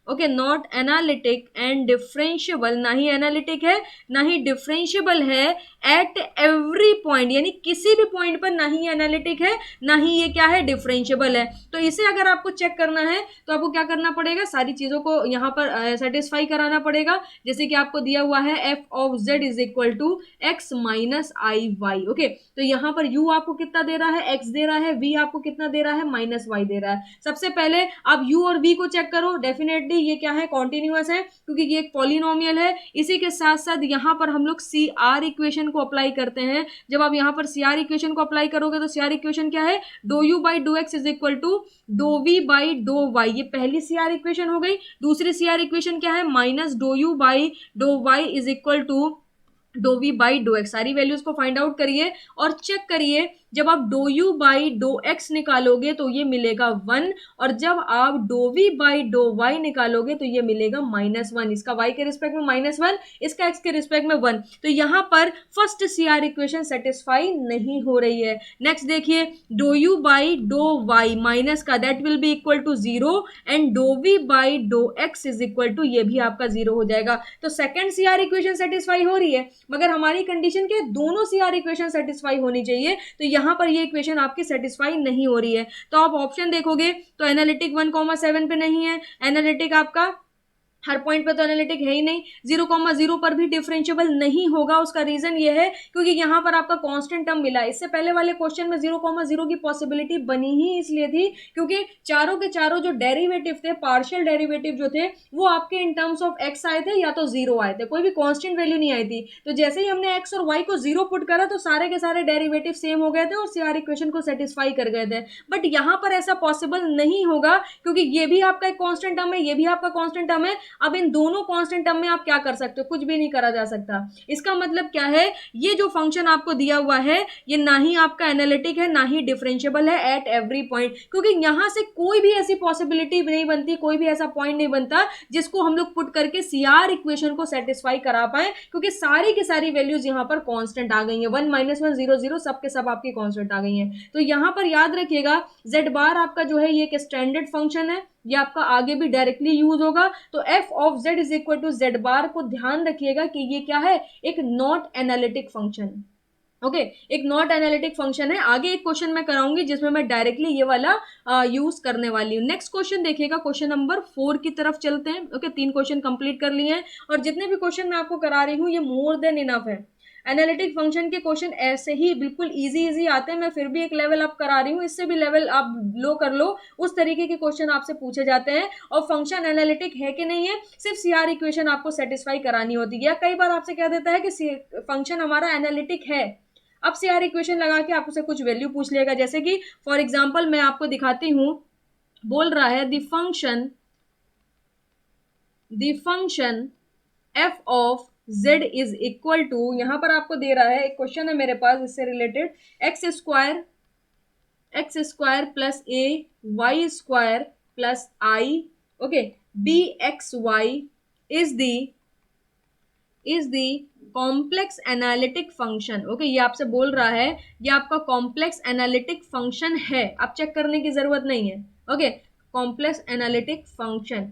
okay, not analytic and differentiable, ना ही एनालिटिक है ना ही डिफरेंशियबल है एट एवरी पॉइंट, यानी किसी भी पॉइंट पर ना ही एनालिटिक है ना ही ये क्या है डिफरेंशियबल है। तो इसे अगर आपको चेक करना है तो आपको क्या करना पड़ेगा, सारी चीजों को यहाँ पर सेटिस्फाई कराना पड़ेगा। जैसे कि आपको दिया हुआ है f of z is equal to x minus i y. Okay, तो यहाँ पर u आपको कितना दे रहा है, x दे रहा है, v आपको कितना दे रहा है, माइनस y दे रहा है। सबसे पहले आप u और v को चेक करो, डेफिनेटली ये क्या है, कॉन्टिन्यूअस है क्योंकि ये एक पॉलिनोमियल है। इसी के साथ साथ यहाँ पर हम लोग सी आर इक्वेशन को अप्लाई करते हैं। जब आप यहाँ पर सी आर इक्वेशन को अप्लाई करोगे तो सी आर इक्वेशन क्या है, do u by do x is equal to do v by do y, ये पहली सी आर इक्वेशन हो गई। दूसरी सी आर इक्वेशन क्या है, minus do u by do y is equal to do v by do x. सारी वैल्यूज को फाइंड आउट करिए और चेक करिए, जब आप do u by do x निकालोगे तो ये मिलेगा 1, और जब आप do v by do y निकालोगे तो ये मिलेगा -1। इसका y के रिस्पेक्ट में -1, इसका x के रिस्पेक्ट में 1। तो यहाँ पर first C R equation satisfy नहीं हो रही है। नेक्स्ट देखिए, do u by do y minus का that will be equal to 0 and do v by do x is equal to, ये भी आपका 0 हो जाएगा। तो second C R equation satisfy हो रही है, मगर हमारी कंडीशन के दोनों सी आर इक्वेशन सेटिस्फाई होनी चाहिए। तो यहां पर ये इक्वेशन आपकी सेटिस्फाई नहीं हो रही है। तो आप ऑप्शन देखोगे तो एनालिटिक 1,7 पे नहीं है, एनालिटिक आपका हर पॉइंट पे तो एनालिटिक है ही नहीं, 0,0 पर भी डिफरेंशियबल नहीं होगा। उसका रीजन ये है क्योंकि यहाँ पर आपका कांस्टेंट टर्म मिला है। इससे पहले वाले क्वेश्चन में 0,0 की पॉसिबिलिटी बनी ही इसलिए थी क्योंकि चारों के चारों जो डेरिवेटिव थे, पार्शियल डेरिवेटिव जो थे, वो आपके इन टर्म्स ऑफ एक्स आए थे या तो 0 आए थे, कोई भी कांस्टेंट वैल्यू नहीं आई थी। तो जैसे ही हमने एक्स और वाई को 0 पुट करा तो सारे के सारे डेरिवेटिव सेम हो गए थे और सीआर इक्वेशन को सेटिस्फाई कर गए थे। बट यहाँ पर ऐसा पॉसिबल नहीं होगा क्योंकि ये भी आपका एक कांस्टेंट टर्म है, ये भी आपका कांस्टेंट टर्म है। अब इन दोनों कांस्टेंट टर्म में आप क्या कर सकते हो, कुछ भी नहीं करा जा सकता। इसका मतलब क्या है, ये जो फंक्शन आपको दिया हुआ है ये ना ही आपका एनालिटिक है ना ही डिफरेंशियबल है एट एवरी पॉइंट, क्योंकि यहां से कोई भी ऐसी पॉसिबिलिटी नहीं बनती, कोई भी ऐसा पॉइंट नहीं बनता जिसको हम लोग पुट करके सीआर इक्वेशन को सेटिस्फाई करा पाए, क्योंकि सारी की सारी वैल्यूज यहां पर कांस्टेंट आ गई है। 1 -1 0 0 सब के सब आपकी कांस्टेंट आ गई है। तो यहां पर याद रखिएगा z बार आपका जो है ये एक स्टैंडर्ड फंक्शन है, ये आपका आगे भी डायरेक्टली यूज होगा। तो f of z is equal to z bar को ध्यान रखिएगा कि ये क्या है, एक नॉट एनालिटिक फंक्शन। ओके, एक नॉट एनालिटिक फंक्शन है। आगे एक क्वेश्चन मैं कराऊंगी जिसमें मैं डायरेक्टली ये वाला यूज करने वाली हूँ। नेक्स्ट क्वेश्चन देखिएगा, क्वेश्चन नंबर 4 की तरफ चलते हैं। ओके, 3 क्वेश्चन कंप्लीट कर लिए हैं और जितने भी क्वेश्चन मैं आपको करा रही हूँ ये मोर देन इनफ है। एनालिटिक फंक्शन के क्वेश्चन ऐसे ही बिल्कुल इजी आते हैं, मैं फिर भी एक लेवल अप करा रही हूँ, इससे भी लेवल आप लो कर लो, उस तरीके के क्वेश्चन आपसे पूछे जाते हैं। और फंक्शन एनालिटिक है कि नहीं है, सिर्फ सीआर इक्वेशन आपको सेटिस्फाई करानी होती है। कई बार आपसे कह देता है कि फंक्शन हमारा एनालिटिक है, अब सीआर इक्वेशन लगा के आपसे कुछ वैल्यू पूछ लेगा। जैसे कि फॉर एग्जांपल मैं आपको दिखाती हूं, बोल रहा है the function f of z is equal to, यहां पर आपको दे रहा है, एक क्वेश्चन है मेरे पास इससे related, x square plus a y square plus i, okay, b x y is the complex analytic function. Okay, ये आपसे बोल रहा है ये आपका कॉम्प्लेक्स एनालिटिक फंक्शन है, आप चेक करने की जरूरत नहीं है। ओके, कॉम्प्लेक्स एनालिटिक फंक्शन,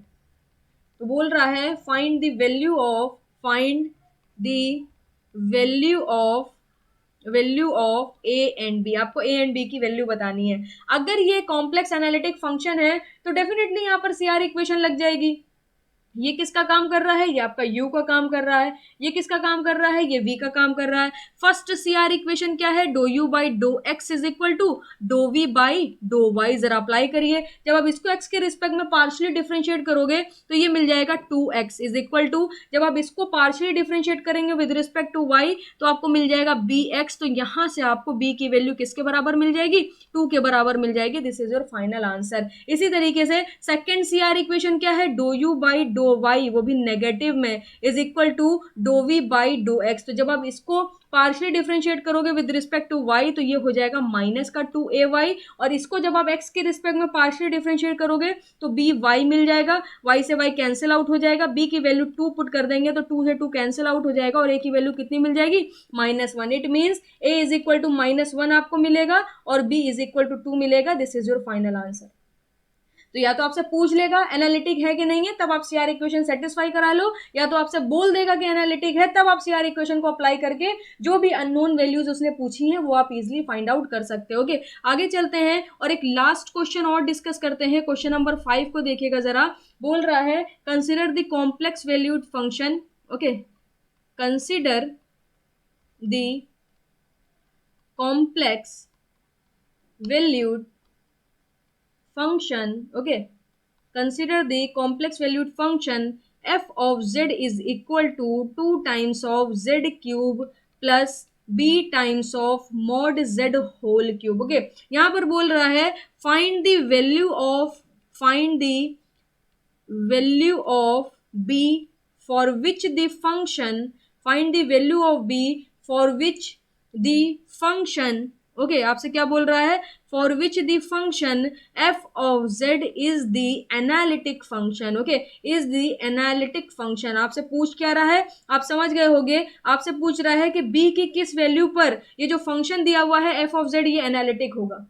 तो बोल रहा है find the value of a and b, आपको ए एंड बी की वैल्यू बतानी है। अगर ये कॉम्प्लेक्स एनालिटिक फंक्शन है तो डेफिनेटली यहाँ पर सीआर इक्वेशन लग जाएगी। ये किसका काम कर रहा है, ये आपका u का काम कर रहा है। ये किसका काम कर रहा है, ये v का काम कर रहा है। फर्स्ट सीआर इक्वेशन क्या है, do u by do x is equal to do v by do y। जरा अप्लाई करिए, जब आप इसको x के रिस्पेक्ट में पार्शियली डिफरेंशिएट करोगे तो ये मिल जाएगा 2x इज इक्वल टू, जब आप इसको पार्शियली डिफरेंशिएट करेंगे विद रिस्पेक्ट टू y तो आपको मिल जाएगा bx। तो यहां से आपको b की वैल्यू किसके बराबर मिल जाएगी, 2 के बराबर मिल जाएगी। This is your final answer. इसी तरीके से सेकेंड सीआर इक्वेशन क्या है, do u by do y, वो भी नेगेटिव में, is equal to do v by do x। तो जब आप इसको पार्शियली डिफरेंशिएट करोगे विद रिस्पेक्ट टू y तो ये हो जाएगा माइनस का 2ay, और इसको जब आप x के रिस्पेक्ट में पार्शियली डिफरेंशिएट करोगे तो by मिल जाएगा, y से y कैंसिल आउट हो जाएगा, b की वैल्यू 2 पुट कर देंगे तो 2 से 2 कैंसिल आउट हो जाएगा और a की वैल्यू कितनी मिल जाएगी, -1। It means a is equal to -1 आपको मिलेगा और b इज इक्वल टू 2 मिलेगा। This is your final answer. तो या तो आपसे पूछ लेगा एनालिटिक है कि नहीं है, तब आप सीआर इक्वेशन सेटिस्फाई करा लो, या तो आपसे बोल देगा कि एनालिटिक है, तब आप सीआर इक्वेशन को अप्लाई करके जो भी अननोन वैल्यूज उसने पूछी हैं वो आप इजिली फाइंड आउट कर सकते हो। ओके, आगे चलते हैं और एक लास्ट क्वेश्चन और डिस्कस करते हैं। क्वेश्चन नंबर 5 को देखिएगा जरा, बोल रहा है consider the complex valued function. Okay, consider the complex valued function. Okay, consider the complex valued function f of z is equal to 2 times of z cube plus b times of mod z whole cube. Okay, यहाँ पर बोल रहा है find the value of b for which the function find the value of b for which the function okay आपसे क्या बोल रहा है, for which the function f of z is the analytic function. Okay, is the analytic function. आपसे पूछ क्या रहा है, आप समझ गए होंगे, आपसे पूछ रहा है कि बी की किस वैल्यू पर ये जो फंक्शन दिया हुआ है एफ ऑफ जेड ये एनालिटिक होगा।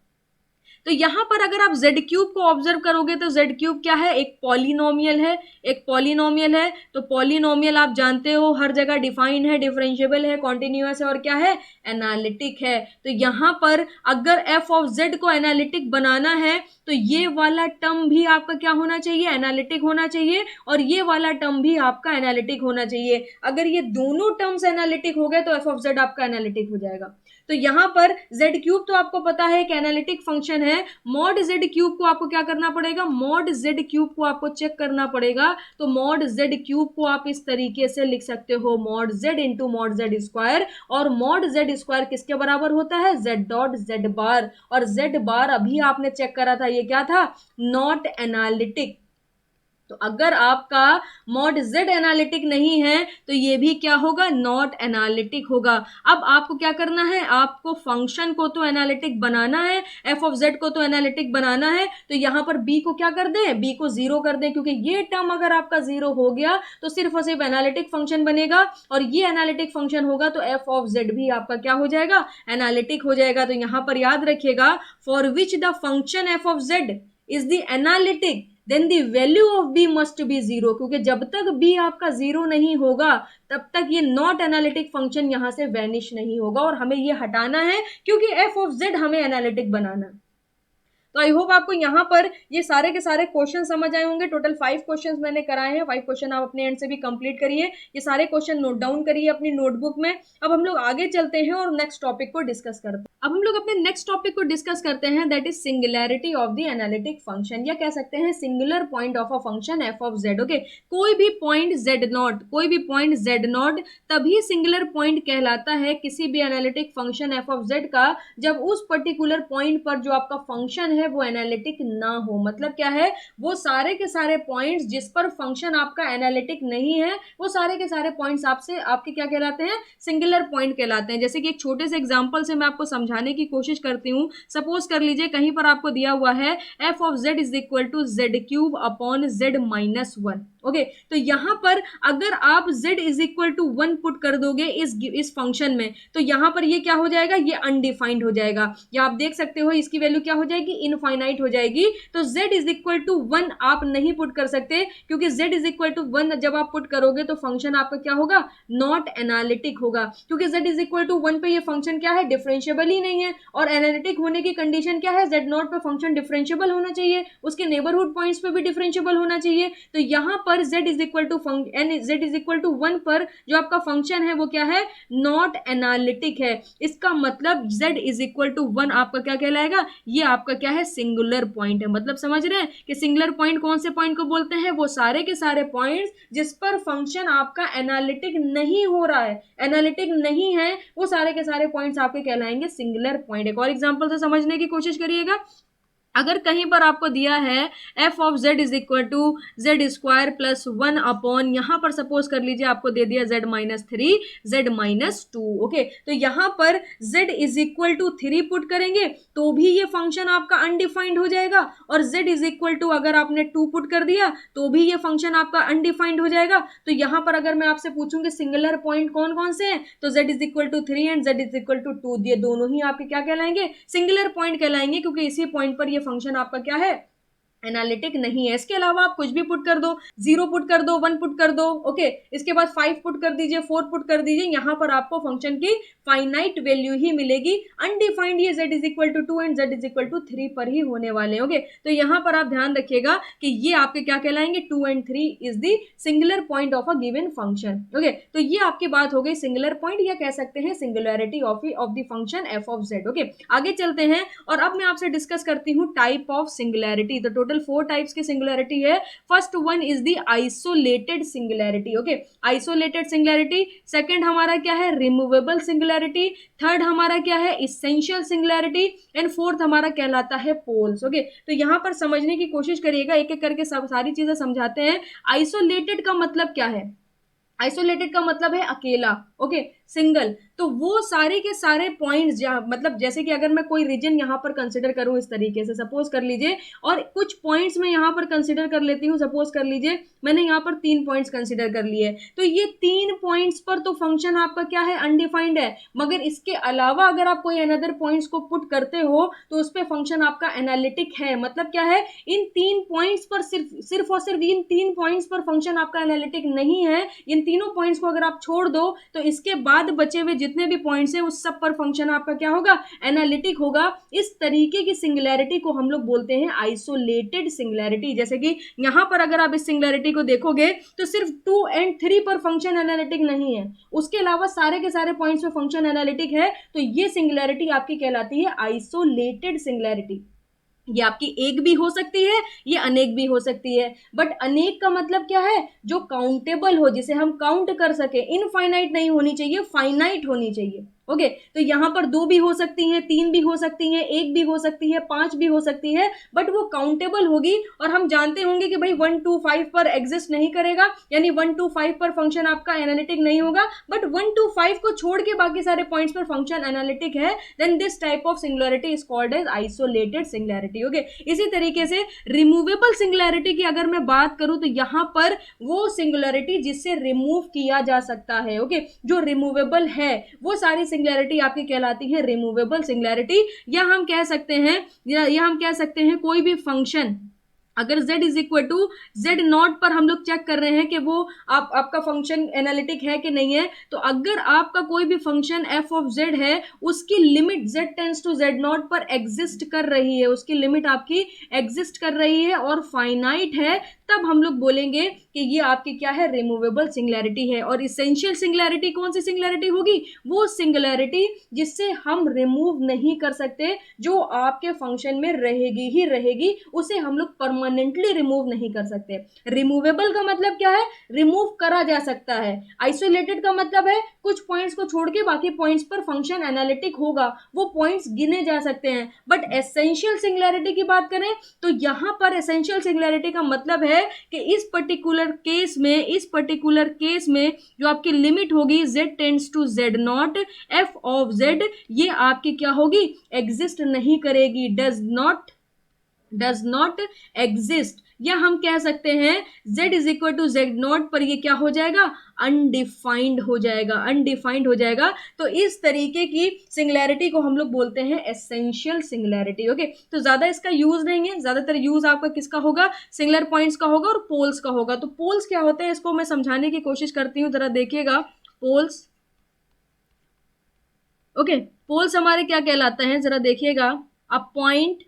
तो यहां पर अगर आप z क्यूब को ऑब्जर्व करोगे तो z क्यूब क्या है, एक पॉलिनोमियल है, एक पॉलिनोमियल है। तो पॉलिनोमियल आप जानते हो हर जगह डिफाइन है, डिफरेंशिएबल है, कॉन्टिन्यूअस है और क्या है, एनालिटिक है। तो यहां पर अगर f ऑफ z को एनालिटिक बनाना है तो ये वाला टर्म भी आपका क्या होना चाहिए, एनालिटिक होना चाहिए, और ये वाला टर्म भी आपका एनालिटिक होना चाहिए। अगर ये दोनों टर्म्स एनालिटिक हो गए तो f ऑफ z आपका एनालिटिक हो जाएगा। तो यहां पर z क्यूब तो आपको पता है कि एनालिटिक फंक्शन है, मॉड z क्यूब को आपको क्या करना पड़ेगा, मॉड z क्यूब को आपको चेक करना पड़ेगा। तो मॉड z क्यूब को आप इस तरीके से लिख सकते हो, mod z into mod z square, और मॉड z स्क्वायर किसके बराबर होता है, z डॉट z बार, और z बार अभी आपने चेक करा था ये क्या था, नॉट एनालिटिक। तो अगर आपका मॉड z एनालिटिक नहीं है तो ये भी क्या होगा, नॉट एनालिटिक होगा। अब आपको क्या करना है, आपको फंक्शन को तो एनालिटिक बनाना है, f ऑफ z को तो एनालिटिक बनाना है। तो यहां पर b को क्या कर दें, b को 0 कर दें, क्योंकि ये टर्म अगर आपका 0 हो गया तो सिर्फ और सिर्फ एनालिटिक फंक्शन बनेगा, और ये एनालिटिक फंक्शन होगा तो f ऑफ z भी आपका क्या हो जाएगा, एनालिटिक हो जाएगा। तो यहां पर याद रखिएगा, for which the function f of z is the analytic then the value of b must be 0, क्योंकि जब तक b आपका 0 नहीं होगा तब तक ये नॉट एनालिटिक फंक्शन यहां से वैनिश नहीं होगा, और हमें ये हटाना है क्योंकि f ऑफ z हमें एनालिटिक बनाना है। तो आई होप आपको यहाँ पर ये सारे के सारे क्वेश्चन समझ आए होंगे। टोटल 5 क्वेश्चंस मैंने कराए हैं, 5 क्वेश्चन आप अपने एंड से भी कंप्लीट करिए, ये सारे क्वेश्चन नोट डाउन करिए अपनी नोटबुक में। अब हम लोग आगे चलते हैं और नेक्स्ट टॉपिक को डिस्कस करते हैं। अब हम लोग अपने नेक्स्ट टॉपिक को डिस्कस करते हैं, that is singularity of the analytic function, या कह सकते हैं singular point of a function f of Z. Okay, कोई भी पॉइंट जेड नॉट तभी सिंगुलर पॉइंट कहलाता है किसी भी analytic function f of Z का, जब उस पर्टिकुलर पॉइंट पर जो आपका फंक्शन है वो एनालिटिक ना हो। मतलब क्या है, वो सारे के सारे पॉइंट्स जिस पर फंक्शन आपका एनालिटिक नहीं है वो सारे के सारे पॉइंट्स आपसे आपके क्या कहलाते हैं, सिंगुलर पॉइंट कहलाते हैं। जैसे कि एक छोटे से एग्जांपल से मैं आपको समझाने की कोशिश करती हूँ। सपोज कर लीजिए कहीं पर आपको दिया हुआ है f of z is equal to z cube upon z minus 1। Okay, तो यहां पर अगर आप z is equal to 1 put कर दोगे इस फंक्शन में, तो यहां पर ये क्या हो जाएगा, ये अनडिफाइंड हो जाएगा, या आप देख सकते हो इसकी वैल्यू क्या हो जाएगी, इनफाइनाइट हो जाएगी। तो z इज इक्वल टू 1 आप नहीं पुट कर सकते, क्योंकि z इज इक्वल टू 1 जब आप पुट करोगे तो फंक्शन आपका क्या होगा, नॉट एनालिटिक होगा, क्योंकि z इज इक्वल टू 1 पे ये फंक्शन क्या है, डिफरेंशिएबल ही नहीं है। और एनालिटिक होने की कंडीशन क्या है, z नॉट पे फंक्शन डिफरेंशिएबल होना चाहिए, उसके नेबरहुड पॉइंट्स पे भी डिफरेंशिएबल होना चाहिए। तो यहां पर z is equal to z is equal to 1 पर जो आपका फंक्शन है वो क्या है, नॉट एनालिटिक है। इसका मतलब z इज इक्वल टू 1 आपका क्या कहलाएगा, ये आपका क्या है, सिंगुलर पॉइंट है। मतलब समझ रहे हैं कि सिंगुलर पॉइंट कौन से पॉइंट को बोलते हैं, वो सारे के सारे पॉइंट्स जिस पर फंक्शन आपका एनालिटिक नहीं हो रहा है, एनालिटिक नहीं है, वो सारे के सारे पॉइंट्स आपके कहलाएंगे सिंगुलर पॉइंट। एक और एग्जांपल से समझने की कोशिश करिएगा। अगर कहीं पर आपको दिया है f of z is equal to z square plus 1 upon, यहां पर सपोज कर लीजिए आपको दे दिया z minus 3 z minus 2। Okay, तो यहां पर z is equal to 3 put करेंगे तो भी ये फंक्शन आपका अनडिफाइंड हो जाएगा, और z इज इक्वल टू अगर आपने 2 पुट कर दिया तो भी ये फंक्शन आपका अनडिफाइंड हो जाएगा। तो यहां पर अगर मैं आपसे पूछूंगी सिंगुलर पॉइंट कौन कौन से हैं, तो z is equal to 3 and z is equal to 2, ये दोनों ही आपके क्या कहलाएंगे, सिंगुलर पॉइंट कहलाएंगे, क्योंकि इसी पॉइंट पर ये फंक्शन आपका क्या है, एनालिटिक नहीं है। इसके अलावा आप कुछ भी पुट कर दो, 0 पुट कर दो, 1 पुट कर दो, ओके, इसके बाद 5 पुट कर दीजिए, 4 पुट कर दीजिए, यहाँ पर आपको फंक्शन की फाइनाइट वैल्यू ही मिलेगी। अनडिफाइंड ये z is equal to 2 and z is equal to 3 पर ही होने वाले हैं। ओके, तो यहाँ पर आप ध्यान रखिएगा कि ये आपके क्या कहलाएंगे, 2 and 3 is the singular point of a given function. Okay, तो ये आपकी बात हो गई सिंगुलर पॉइंट, या कह सकते हैं singularity of the function f of z। Okay, आगे चलते हैं और अब मैं आपसे डिस्कस करती हूँ टाइप ऑफ सिंगुलैरिटी। तो टोटल 4 टाइप्स की सिंगुलैरिटी है। First one is the isolated singularity. Okay, isolated singularity. Second हमारा क्या है, रिमूवेबल सिंगुलैरिटी। थर्ड हमारा क्या है, इसेंशियल सिंगुलैरिटी। एंड फोर्थ हमारा कहलाता है पोल्स। ओके, तो यहां पर समझने की कोशिश करिएगा, एक एक करके सब सारी चीजें समझाते हैं। आइसोलेटेड का मतलब क्या है, आइसोलेटेड का मतलब है अकेला, ओके, सिंगल। तो वो सारे के सारे पॉइंट्स मतलब जैसे कि अगर मैं कोई रीजन यहाँ पर कंसिडर करूं इस तरीके से, सपोज कर लीजिए, और कुछ पॉइंट्स मैं यहाँ पर कंसिडर कर लेती हूँ। सपोज कर लीजिए मैंने यहाँ पर 3 पॉइंट्स कंसिडर कर लिए, तो ये 3 पॉइंट्स पर तो फंक्शन आपका क्या है, अनडिफाइंड है। मगर इसके अलावा अगर आप कोई अनदर पॉइंट्स को पुट करते हो तो उस पर फंक्शन आपका एनालिटिक है। मतलब क्या है, इन 3 पॉइंट्स पर सिर्फ और सिर्फ इन 3 पॉइंट्स पर फंक्शन आपका एनालिटिक नहीं है। इन तीनों पॉइंट्स को अगर आप छोड़ दो तो इसके बाद बचे हुए जितने भी पॉइंट्स हैं उस सब पर फंक्शन आपका क्या होगा, एनालिटिक होगा। इस तरीके की सिंगुलैरिटी को हम लोग बोलते हैं आइसोलेटेड सिंगुलैरिटी। जैसे कि यहां पर अगर आप इस सिंगुलैरिटी को देखोगे तो सिर्फ 2 एंड 3 पर फंक्शन एनालिटिक नहीं है, उसके अलावा सारे के सारे पॉइंट्स पर फंक्शन एनालिटिक है। तो ये सिंगुलैरिटी आपकी कहलाती है आइसोलेटेड सिंगुलैरिटी। ये आपकी एक भी हो सकती है, ये अनेक भी हो सकती है। बट अनेक का मतलब क्या है, जो काउंटेबल हो, जिसे हम काउंट कर सके। इनफाइनाइट नहीं होनी चाहिए, फाइनाइट होनी चाहिए। ओके, तो यहां पर 2 भी हो सकती हैं, 3 भी हो सकती हैं, 1 भी हो सकती है, 5 भी हो सकती है, बट वो काउंटेबल होगी। और हम जानते होंगे कि भाई 1 to 5 पर एग्जिस्ट नहीं करेगा, यानी 1 to 5 पर फंक्शन आपका एनालिटिक नहीं होगा। बट 1 to 5 को छोड़ के बाकी सारे पॉइंट्स पर फंक्शन एनालिटिक है, then this type of singularity is called as isolated singularity. Okay, इसी तरीके से रिमूवेबल सिंगुलैरिटी की अगर मैं बात करूं तो यहां पर वो सिंगुलैरिटी जिससे रिमूव किया जा सकता है। ओके, जो रिमूवेबल है वो सारी सिंगुलैरिटी आपकी कहलाती है रिमूवेबल सिंगुलैरिटी। या हम कह सकते हैं कोई भी फंक्शन अगर z is equal to z naught पर हम लोग चेक कर रहे हैं कि वो आपका फंक्शन एनालिटिक है कि नहीं है, तो अगर आपका कोई भी फंक्शन f ऑफ z है, उसकी limit z tends to z naught पर एग्जिस्ट कर रही है, उसकी लिमिट आपकी एग्जिस्ट कर रही है और फाइनाइट है, तब हम लोग बोलेंगे कि ये आपकी क्या है, रिमूवेबल सिंगुलैरिटी है। और इसेंशियल सिंगुलैरिटी कौन सी सिंगुलैरिटी होगी, वो सिंगुलैरिटी जिससे हम रिमूव नहीं कर सकते, जो आपके फंक्शन में रहेगी ही रहेगी, उसे हम लोग परमानेंटली रिमूव नहीं कर सकते। रिमूवेबल का मतलब क्या है, रिमूव करा जा सकता है। आइसोलेटेड का मतलब है कुछ पॉइंट्स को छोड़ के बाकी पॉइंट्स पर फंक्शन एनालिटिक होगा, वो पॉइंट्स गिने जा सकते हैं। बट एसेंशियल सिंगुलैरिटी की बात करें तो यहां पर एसेंशियल सिंगुलैरिटी का मतलब है कि इस पर्टिकुलर केस में जो आपकी लिमिट होगी z tends to z naught f of z, ये आपकी क्या होगी, एग्जिस्ट नहीं करेगी, डज नॉट एग्जिस्ट। या हम कह सकते हैं z is equal to z naught पर ये क्या हो जाएगा, अनडिफाइंड हो जाएगा। तो इस तरीके की सिंगुलैरिटी को हम लोग बोलते हैं एसेंशियल सिंगुलैरिटी। ओके, तो ज्यादा इसका यूज नहीं है, ज्यादातर यूज आपका किसका होगा, सिंगुलर पॉइंट्स का होगा और पोल्स का होगा। तो पोल्स क्या होते हैं, इसको मैं समझाने की कोशिश करती हूँ, जरा देखिएगा। पोल्स, ओके, पोल्स हमारे क्या कहलाते हैं, जरा देखिएगा। A point,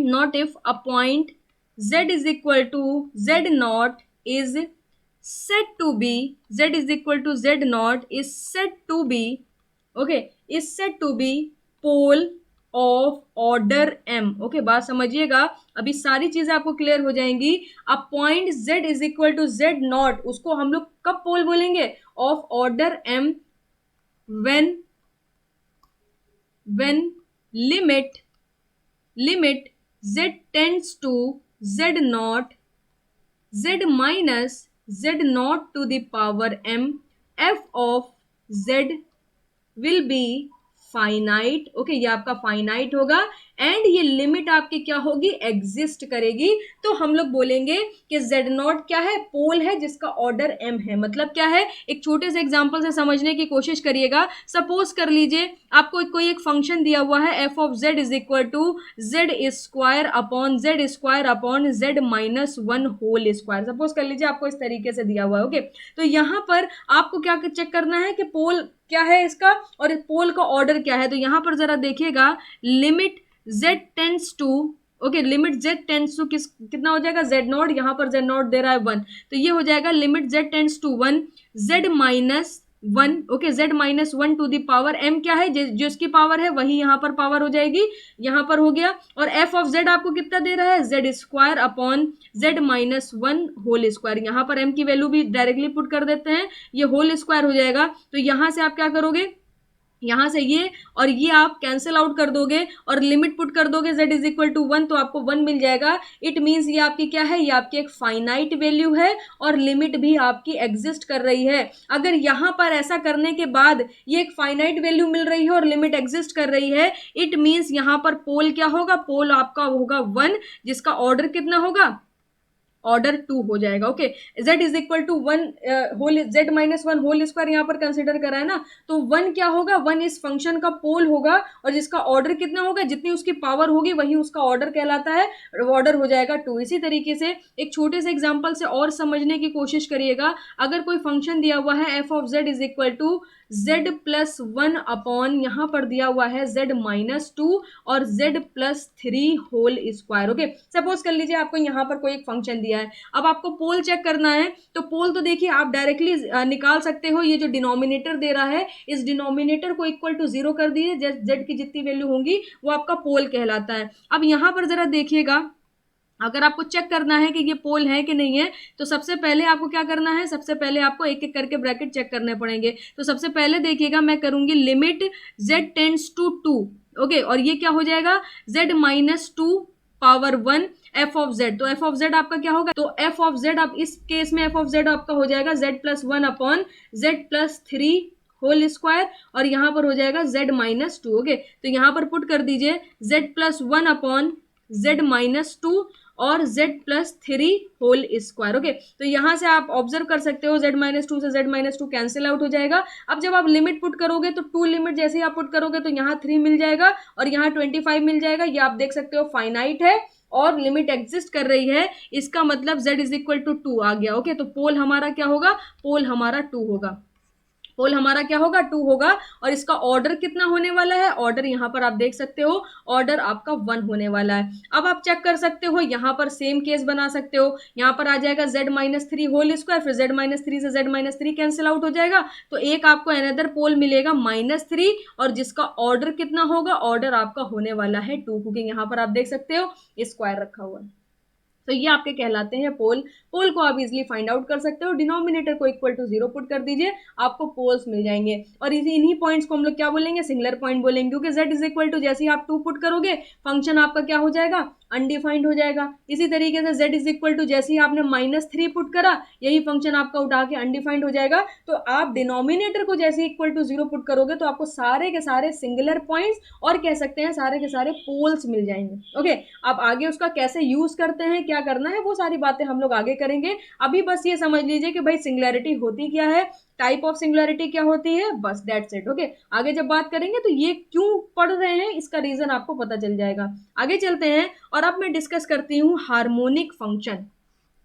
not if, a point z is equal to z naught is said to be, z is equal to z naught is said to be, okay, is said to be pole of order m। Okay, बात समझिएगा, अभी सारी चीजें आपको क्लियर हो जाएंगी। अब point z is equal to z naught, उसको हम लोग कब पोल बोलेंगे, of order m, when limit z tends to z naught, z minus z naught to the power m, f of z will be finite, okay, ये आपका फाइनाइट होगा एंड ये लिमिट आपकी क्या होगी, एग्जिस्ट करेगी। तो हम लोग बोलेंगे कि z नॉट क्या है, पोल है जिसका ऑर्डर m है। मतलब क्या है, एक छोटे से एग्जांपल से समझने की कोशिश करिएगा। सपोज कर लीजिए आपको कोई एक फंक्शन दिया हुआ है f of z is equal to z square upon z minus one whole square. Suppose कर लीजिए आपको इस तरीके से दिया हुआ है, ओके। तो यहाँ पर आपको क्या चेक करना है कि पोल क्या है इसका और पोल का ऑर्डर क्या है। तो यहाँ पर जरा देखिएगा, limit z tends to, okay, limit z tends to कितना हो जाएगा, z नॉट, यहाँ पर z नॉट दे रहा है 1, तो ये हो जाएगा limit z tends to 1 z minus 1, okay, z minus 1 to the power m क्या है, जो इसकी पावर है वही यहाँ पर पावर हो जाएगी, यहाँ पर हो गया। और f ऑफ z आपको कितना दे रहा है, z square upon z minus 1 whole square. यहाँ पर m की वैल्यू भी डायरेक्टली पुट कर देते हैं, ये होल स्क्वायर हो जाएगा। तो यहाँ से आप क्या करोगे, यहाँ से ये और ये आप कैंसिल आउट कर दोगे और लिमिट पुट कर दोगे z इज इक्वल टू 1, तो आपको 1 मिल जाएगा। इट मीन्स ये आपकी क्या है, ये आपकी एक फाइनाइट वैल्यू है और लिमिट भी आपकी एग्जिस्ट कर रही है। अगर यहाँ पर ऐसा करने के बाद ये एक फाइनाइट वैल्यू मिल रही है और लिमिट एग्जिस्ट कर रही है, इट मीन्स यहाँ पर पोल क्या होगा, पोल आपका होगा 1, जिसका ऑर्डर कितना होगा, ऑर्डर 2 हो जाएगा, okay. z is equal to 1 whole, z minus 1 whole square यहाँ पर कंसिडर करा है ना, तो 1 क्या होगा, 1 इस फंक्शन का पोल होगा और जिसका ऑर्डर कितना होगा, जितनी उसकी पावर होगी वही उसका ऑर्डर कहलाता है, ऑर्डर हो जाएगा 2। इसी तरीके से एक छोटे से एग्जाम्पल से और समझने की कोशिश करिएगा। अगर कोई फंक्शन दिया हुआ है f of z is equal to z plus 1 upon यहाँ पर दिया हुआ है z माइनस 2 और z plus 3 whole square, okay. Suppose कर लीजिए आपको यहाँ पर कोई एक फंक्शन दिया है, अब आपको पोल चेक करना है। तो पोल तो देखिए आप डायरेक्टली निकाल सकते हो, ये जो डिनोमिनेटर दे रहा है इस डिनोमिनेटर को इक्वल टू 0 कर दीजिए, z की जितनी वैल्यू होंगी वो आपका पोल कहलाता है। अब यहाँ पर जरा देखिएगा, अगर आपको चेक करना है कि ये पोल है कि नहीं है, तो सबसे पहले आपको क्या करना है, सबसे पहले आपको एक एक करके ब्रैकेट चेक करने पड़ेंगे। तो सबसे पहले देखिएगा, मैं करूंगी limit z tends to 2, okay, और ये क्या हो जाएगा, z minus 2 power 1 f of z। तो f ऑफ z आपका क्या होगा, तो f ऑफ z, अब इस केस में f ऑफ z आपका हो जाएगा z plus 1 upon z plus 3 whole square और यहाँ पर हो जाएगा z माइनस 2, ओके। तो यहाँ पर पुट कर दीजिए z plus 1 upon z minus 2 और z plus 3 whole square, okay. तो यहाँ से आप ऑब्जर्व कर सकते हो z माइनस 2 से z माइनस 2 कैंसिल आउट हो जाएगा। अब जब आप लिमिट पुट करोगे तो 2 लिमिट जैसे ही आप पुट करोगे तो यहाँ 3 मिल जाएगा और यहाँ 25 मिल जाएगा। ये आप देख सकते हो फाइनाइट है और लिमिट एग्जिस्ट कर रही है, इसका मतलब z इज इक्वल टू 2 आ गया, ओके। तो पोल हमारा क्या होगा, पोल हमारा 2 होगा, पोल हमारा क्या होगा, 2 होगा। और इसका ऑर्डर कितना होने वाला है, ऑर्डर यहाँ पर आप देख सकते हो, ऑर्डर आपका 1 होने वाला है। अब आप चेक कर सकते हो, यहाँ पर सेम केस बना सकते हो, यहाँ पर आ जाएगा z माइनस 3 होल स्क्वायर, फिर z माइनस 3 से z माइनस 3 कैंसिल आउट हो जाएगा, तो एक आपको अनदर पोल मिलेगा माइनस 3 और जिसका ऑर्डर कितना होगा, ऑर्डर आपका होने वाला है 2, क्योंकि यहाँ पर आप देख सकते हो स्क्वायर रखा हुआ है। तो ये आपके कहलाते हैं पोल। पोल को आप इजीली फाइंड आउट कर सकते हो, डिनोमिनेटर को इक्वल टू 0 पुट कर दीजिए, आपको पोल्स मिल जाएंगे। और इन्हीं पॉइंट्स को हम लोग क्या बोलेंगे, सिंगुलर पॉइंट बोलेंगे, क्योंकि z इज इक्वल टू जैसे ही आप 2 पुट करोगे फंक्शन आपका क्या हो जाएगा, अनडिफाइंड हो जाएगा। इसी तरीके से z इज इक्वल टू जैसे ही आपने माइनस 3 पुट करा, यही फंक्शन आपका उठा के अनडिफाइंड हो जाएगा। तो आप डिनोमिनेटर को जैसे इक्वल टू 0 पुट करोगे तो आपको सारे के सारे सिंगुलर पॉइंट्स और कह सकते हैं सारे के सारे पोल्स मिल जाएंगे, ओके। आप आगे उसका कैसे यूज करते हैं, क्या करना है, वो सारी बातें हम लोग आगे करेंगे। अभी बस ये समझ लीजिए कि भाई सिंगुलैरिटी होती क्या है, टाइप ऑफ सिंगुलैरिटी क्या होती है, बस दैट्स इट, ओके। आगे जब बात करेंगे तो ये क्यों पढ़ रहे हैं इसका रीजन आपको पता चल जाएगा। आगे चलते हैं और अब मैं डिस्कस करती हूँ हार्मोनिक फंक्शन।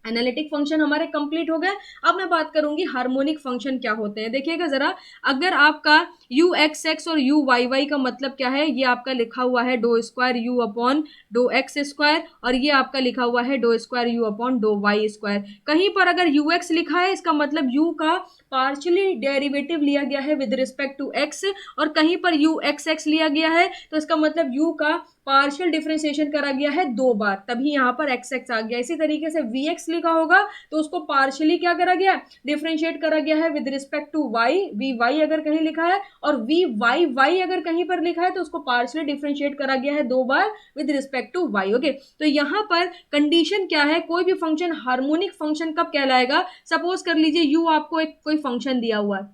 एनालिटिक फंक्शन हमारे कंप्लीट हो गए। अब मैं बात करूंगी हार्मोनिक फंक्शन क्या होते हैं। देखिएगा जरा, अगर आपका यू एक्स एक्स और यू वाई वाई का मतलब क्या है, ये आपका लिखा हुआ है do square u upon do x square और ये आपका लिखा हुआ है do square u upon do y square. कहीं पर अगर यू एक्स लिखा है इसका मतलब यू का पार्शियली डेरिवेटिव लिया गया है विद रिस्पेक्ट टू एक्स, और कहीं पर यू एक्स एक्स लिया गया है तो इसका मतलब यू का पार्शियल डिफरेंशिएशन करा गया है 2 बार, तभी यहाँ पर एक्स एक्स आ गया। इसी तरीके से वी एक्स लिखा होगा तो उसको पार्शियली क्या करा गया, डिफरेंशिएट करा गया है with respect to y, v y अगर कहीं लिखा है, और वी वाई वाई अगर कहीं पर लिखा है तो उसको पार्शियली डिफरेंशिएट करा गया है 2 बार with respect to y, okay. तो यहाँ पर कंडीशन क्या है, कोई भी फंक्शन हार्मोनिक फंक्शन कब कहलाएगा। सपोज कर लीजिए यू आपको एक कोई फंक्शन दिया हुआ है,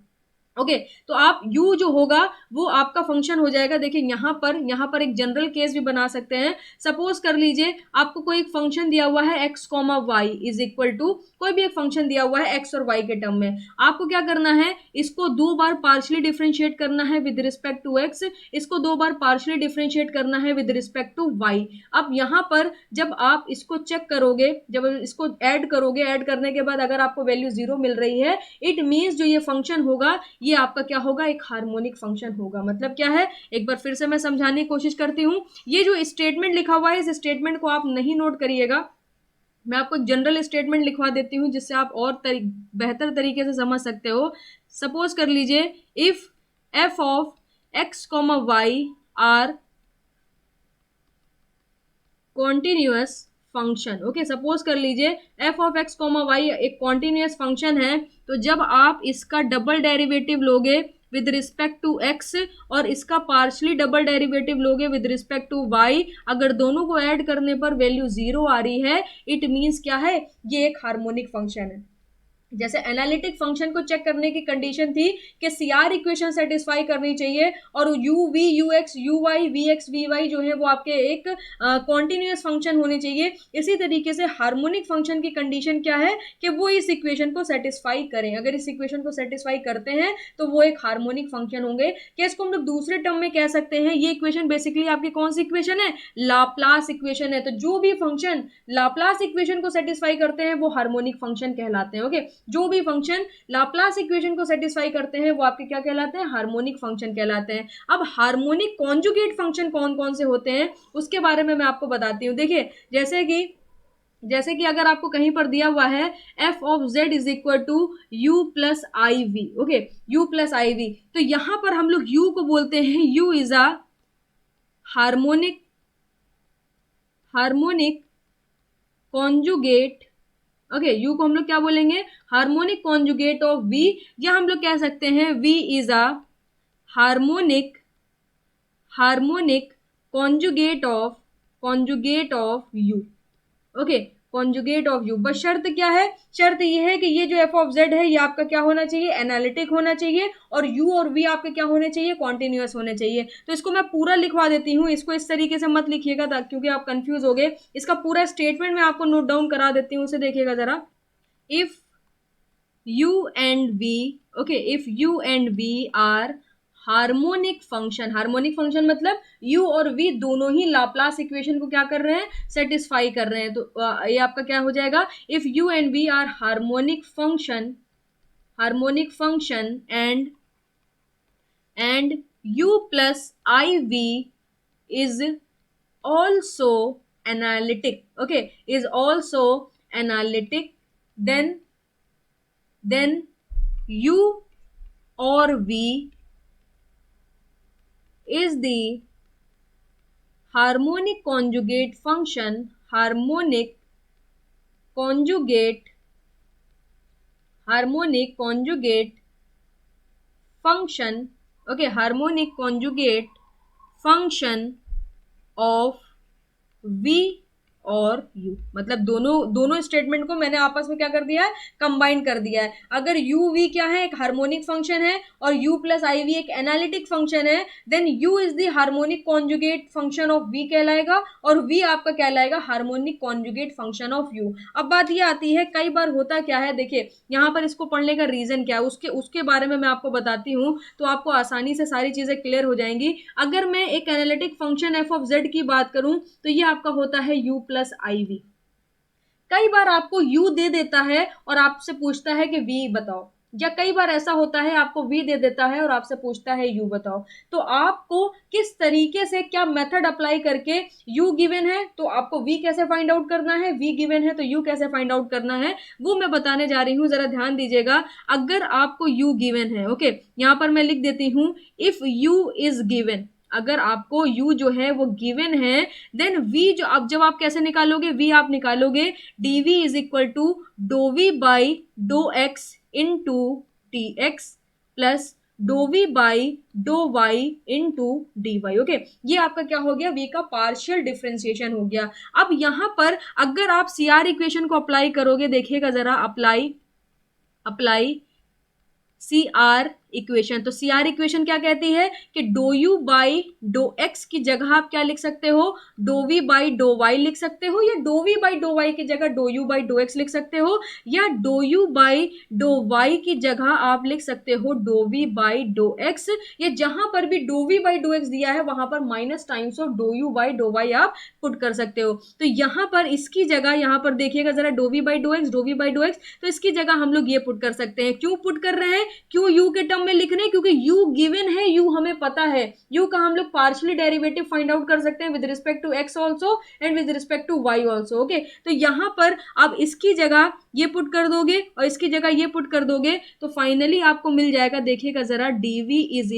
ओके तो आप u जो होगा वो आपका फंक्शन हो जाएगा। देखिए यहाँ पर एक जनरल केस भी बना सकते हैं। सपोज कर लीजिए आपको कोई एक फंक्शन दिया हुआ है x comma y is equal to, कोई भी एक फंक्शन दिया हुआ है x और y के टर्म में, आपको क्या करना है, इसको दो बार पार्शियली डिफरेंशिएट करना है विद रिस्पेक्ट टू x, इसको दो बार पार्शियली डिफरेंशिएट करना है विद रिस्पेक्ट टू y। अब यहाँ पर जब आप इसको चेक करोगे, जब इसको ऐड करोगे, ऐड करने के बाद अगर आपको वैल्यू 0 मिल रही है, इट मीन्स जो ये फंक्शन होगा ये आपका क्या होगा, एक हार्मोनिक फंक्शन होगा। मतलब क्या है, एक बार फिर से मैं समझाने की कोशिश करती हूँ। ये जो स्टेटमेंट लिखा हुआ है इस स्टेटमेंट को आप नहीं नोट करिएगा, मैं आपको एक जनरल स्टेटमेंट लिखवा देती हूँ जिससे आप और बेहतर तरीके से समझ सकते हो। सपोज कर लीजिए if f of x comma y are continuous function. Okay suppose कर लीजिए f of x comma y एक कॉन्टिन्यूअस फंक्शन है, तो जब आप इसका डबल डेरिवेटिव लोगे विद रिस्पेक्ट टू एक्स और इसका पार्शली डबल डेरिवेटिव लोगे विद रिस्पेक्ट टू वाई, अगर दोनों को ऐड करने पर वैल्यू 0 आ रही है, इट मीन्स क्या है, ये एक हार्मोनिक फंक्शन है। जैसे एनालिटिक फंक्शन को चेक करने की कंडीशन थी कि सीआर इक्वेशन सेटिस्फाई करनी चाहिए और u v u x u y v x v y जो है वो आपके एक कॉन्टिन्यूस फंक्शन होने चाहिए। इसी तरीके से हार्मोनिक फंक्शन की कंडीशन क्या है कि वो इस इक्वेशन को सेटिस्फाई करें। अगर इस इक्वेशन को सेटिस्फाई करते हैं तो वो एक हार्मोनिक फंक्शन होंगे। क्या इसको हम लोग दूसरे टर्म में कह सकते हैं, ये इक्वेशन बेसिकली आपकी कौन सी इक्वेशन है, लाप्लास इक्वेशन है। तो जो भी फंक्शन लाप्लास इक्वेशन को सेटिस्फाई करते हैं वो हार्मोनिक फंक्शन कहलाते हैं। ओके जो भी फंक्शन लाप्लास इक्वेशन को सेटिस्फाई करते हैं वो आपके क्या कहलाते हैं, हार्मोनिक फंक्शन कहलाते हैं। अब हार्मोनिक कॉन्जुगेट फंक्शन कौन कौन से होते हैं उसके बारे में मैं आपको बताती हूँ। देखिए जैसे कि अगर आपको कहीं पर दिया हुआ है f of z is equal to u plus i v, okay u plus i v, तो यहां पर हम लोग यू को बोलते हैं u is a harmonic conjugate. Okay u को हम लोग क्या बोलेंगे, हार्मोनिक कॉन्जुगेट ऑफ वी, या हम लोग कह सकते हैं v is a harmonic conjugate of u. Okay conjugate of u, बस शर्त क्या है, शर्त ये है कि ये जो एफ ऑफ जेड है ये आपका क्या होना चाहिए, एनालिटिक होना चाहिए, और यू और वी आपके क्या होने चाहिए, कॉन्टिन्यूअस होने चाहिए। तो इसको मैं पूरा लिखवा देती हूँ, इसको इस तरीके से मत लिखिएगा क्योंकि आप कंफ्यूज हो गए। इसका पूरा स्टेटमेंट मैं आपको नोट डाउन करा देती हूँ, उसे देखिएगा जरा। If u and v, okay if u and v are harmonic function मतलब u और v दोनों ही लाप्लास इक्वेशन को क्या कर रहे हैं, सेटिस्फाई कर रहे हैं। तो ये आपका क्या हो जाएगा, if u and v are harmonic function and u plus iv is also analytic, okay is also analytic, then u or v is the harmonic conjugate function okay harmonic conjugate function of v और u, मतलब दोनों स्टेटमेंट को मैंने आपस में क्या कर दिया है, कंबाइन कर दिया है। अगर u v क्या है, एक हार्मोनिक फंक्शन है, और u प्लस आई वी एक एनालिटिक फंक्शन है, then u is the harmonic conjugate function of v कहलाएगा, और v आपका कहलाएगा harmonic conjugate function of u। अब बात ये आती है, कई बार होता क्या है, देखिए यहाँ पर इसको पढ़ने का रीजन क्या है उसके बारे में मैं आपको बताती हूँ, तो आपको आसानी से सारी चीजें क्लियर हो जाएंगी। अगर मैं एक analytic function f of z की बात करूं तो ये आपका होता है u प्लस आई वी। कई बार आपको u दे देता है और आपसे पूछता है कि v बताओ, या कई बार ऐसा होता है आपको v दे देता है और आपसे पूछता है u बताओ। तो आपको किस तरीके से, क्या मेथड अप्लाई करके, u गिवन है तो आपको v कैसे फाइंड आउट करना है, v गिवन है तो u कैसे फाइंड आउट करना है, वो मैं बताने जा रही हूँ, जरा ध्यान दीजिएगा। अगर आपको u गिवन है, ओके यहाँ पर मैं लिख देती हूँ इफ u इज गिवन, अगर आपको u जो है वो गिवन है, देन v जो, अब जब आप कैसे निकालोगे, v आप निकालोगे dv is equal to do v by do x into d x plus do v by do y into d y. Okay ये आपका क्या हो गया, v का पार्शियल डिफरेंशिएशन हो गया। अब यहां पर अगर आप CR इक्वेशन को अप्लाई करोगे, देखिएगा जरा, अप्लाई CR इक्वेशन। तो सी आर इक्वेशन क्या कहती है कि do u by do x की जगह आप क्या लिख सकते हो, do v by do y लिख सकते हो, या do v by do y की जगह do u by do x लिख सकते हो, या do u by do y की जगह आप लिख सकते हो do v by do x, या जहां पर भी do v by do x दिया है वहां पर minus times of do u by do y आप पुट कर सकते हो। तो यहां पर इसकी जगह, यहां पर देखिएगा जरा, do v by do x, do v by do x, तो इसकी जगह हम लोग ये पुट कर सकते हैं। क्यों पुट कर रहे हैं, क्यों यू के टर्म में लिख रहे हैं, क्योंकि यू गिवन है, यू हमें पता है, यू का हम लोग पार्शियली डेरिवेटिव फाइंड आउट कर सकते हैं with respect to x also and with respect to y also. Okay, तो यहां पर आप इसकी जगह ये पुट कर दोगे और इसकी जगह ये पुट कर दोगे, तो फाइनली आपको मिल जाएगा, देखिएगा जरा, dv is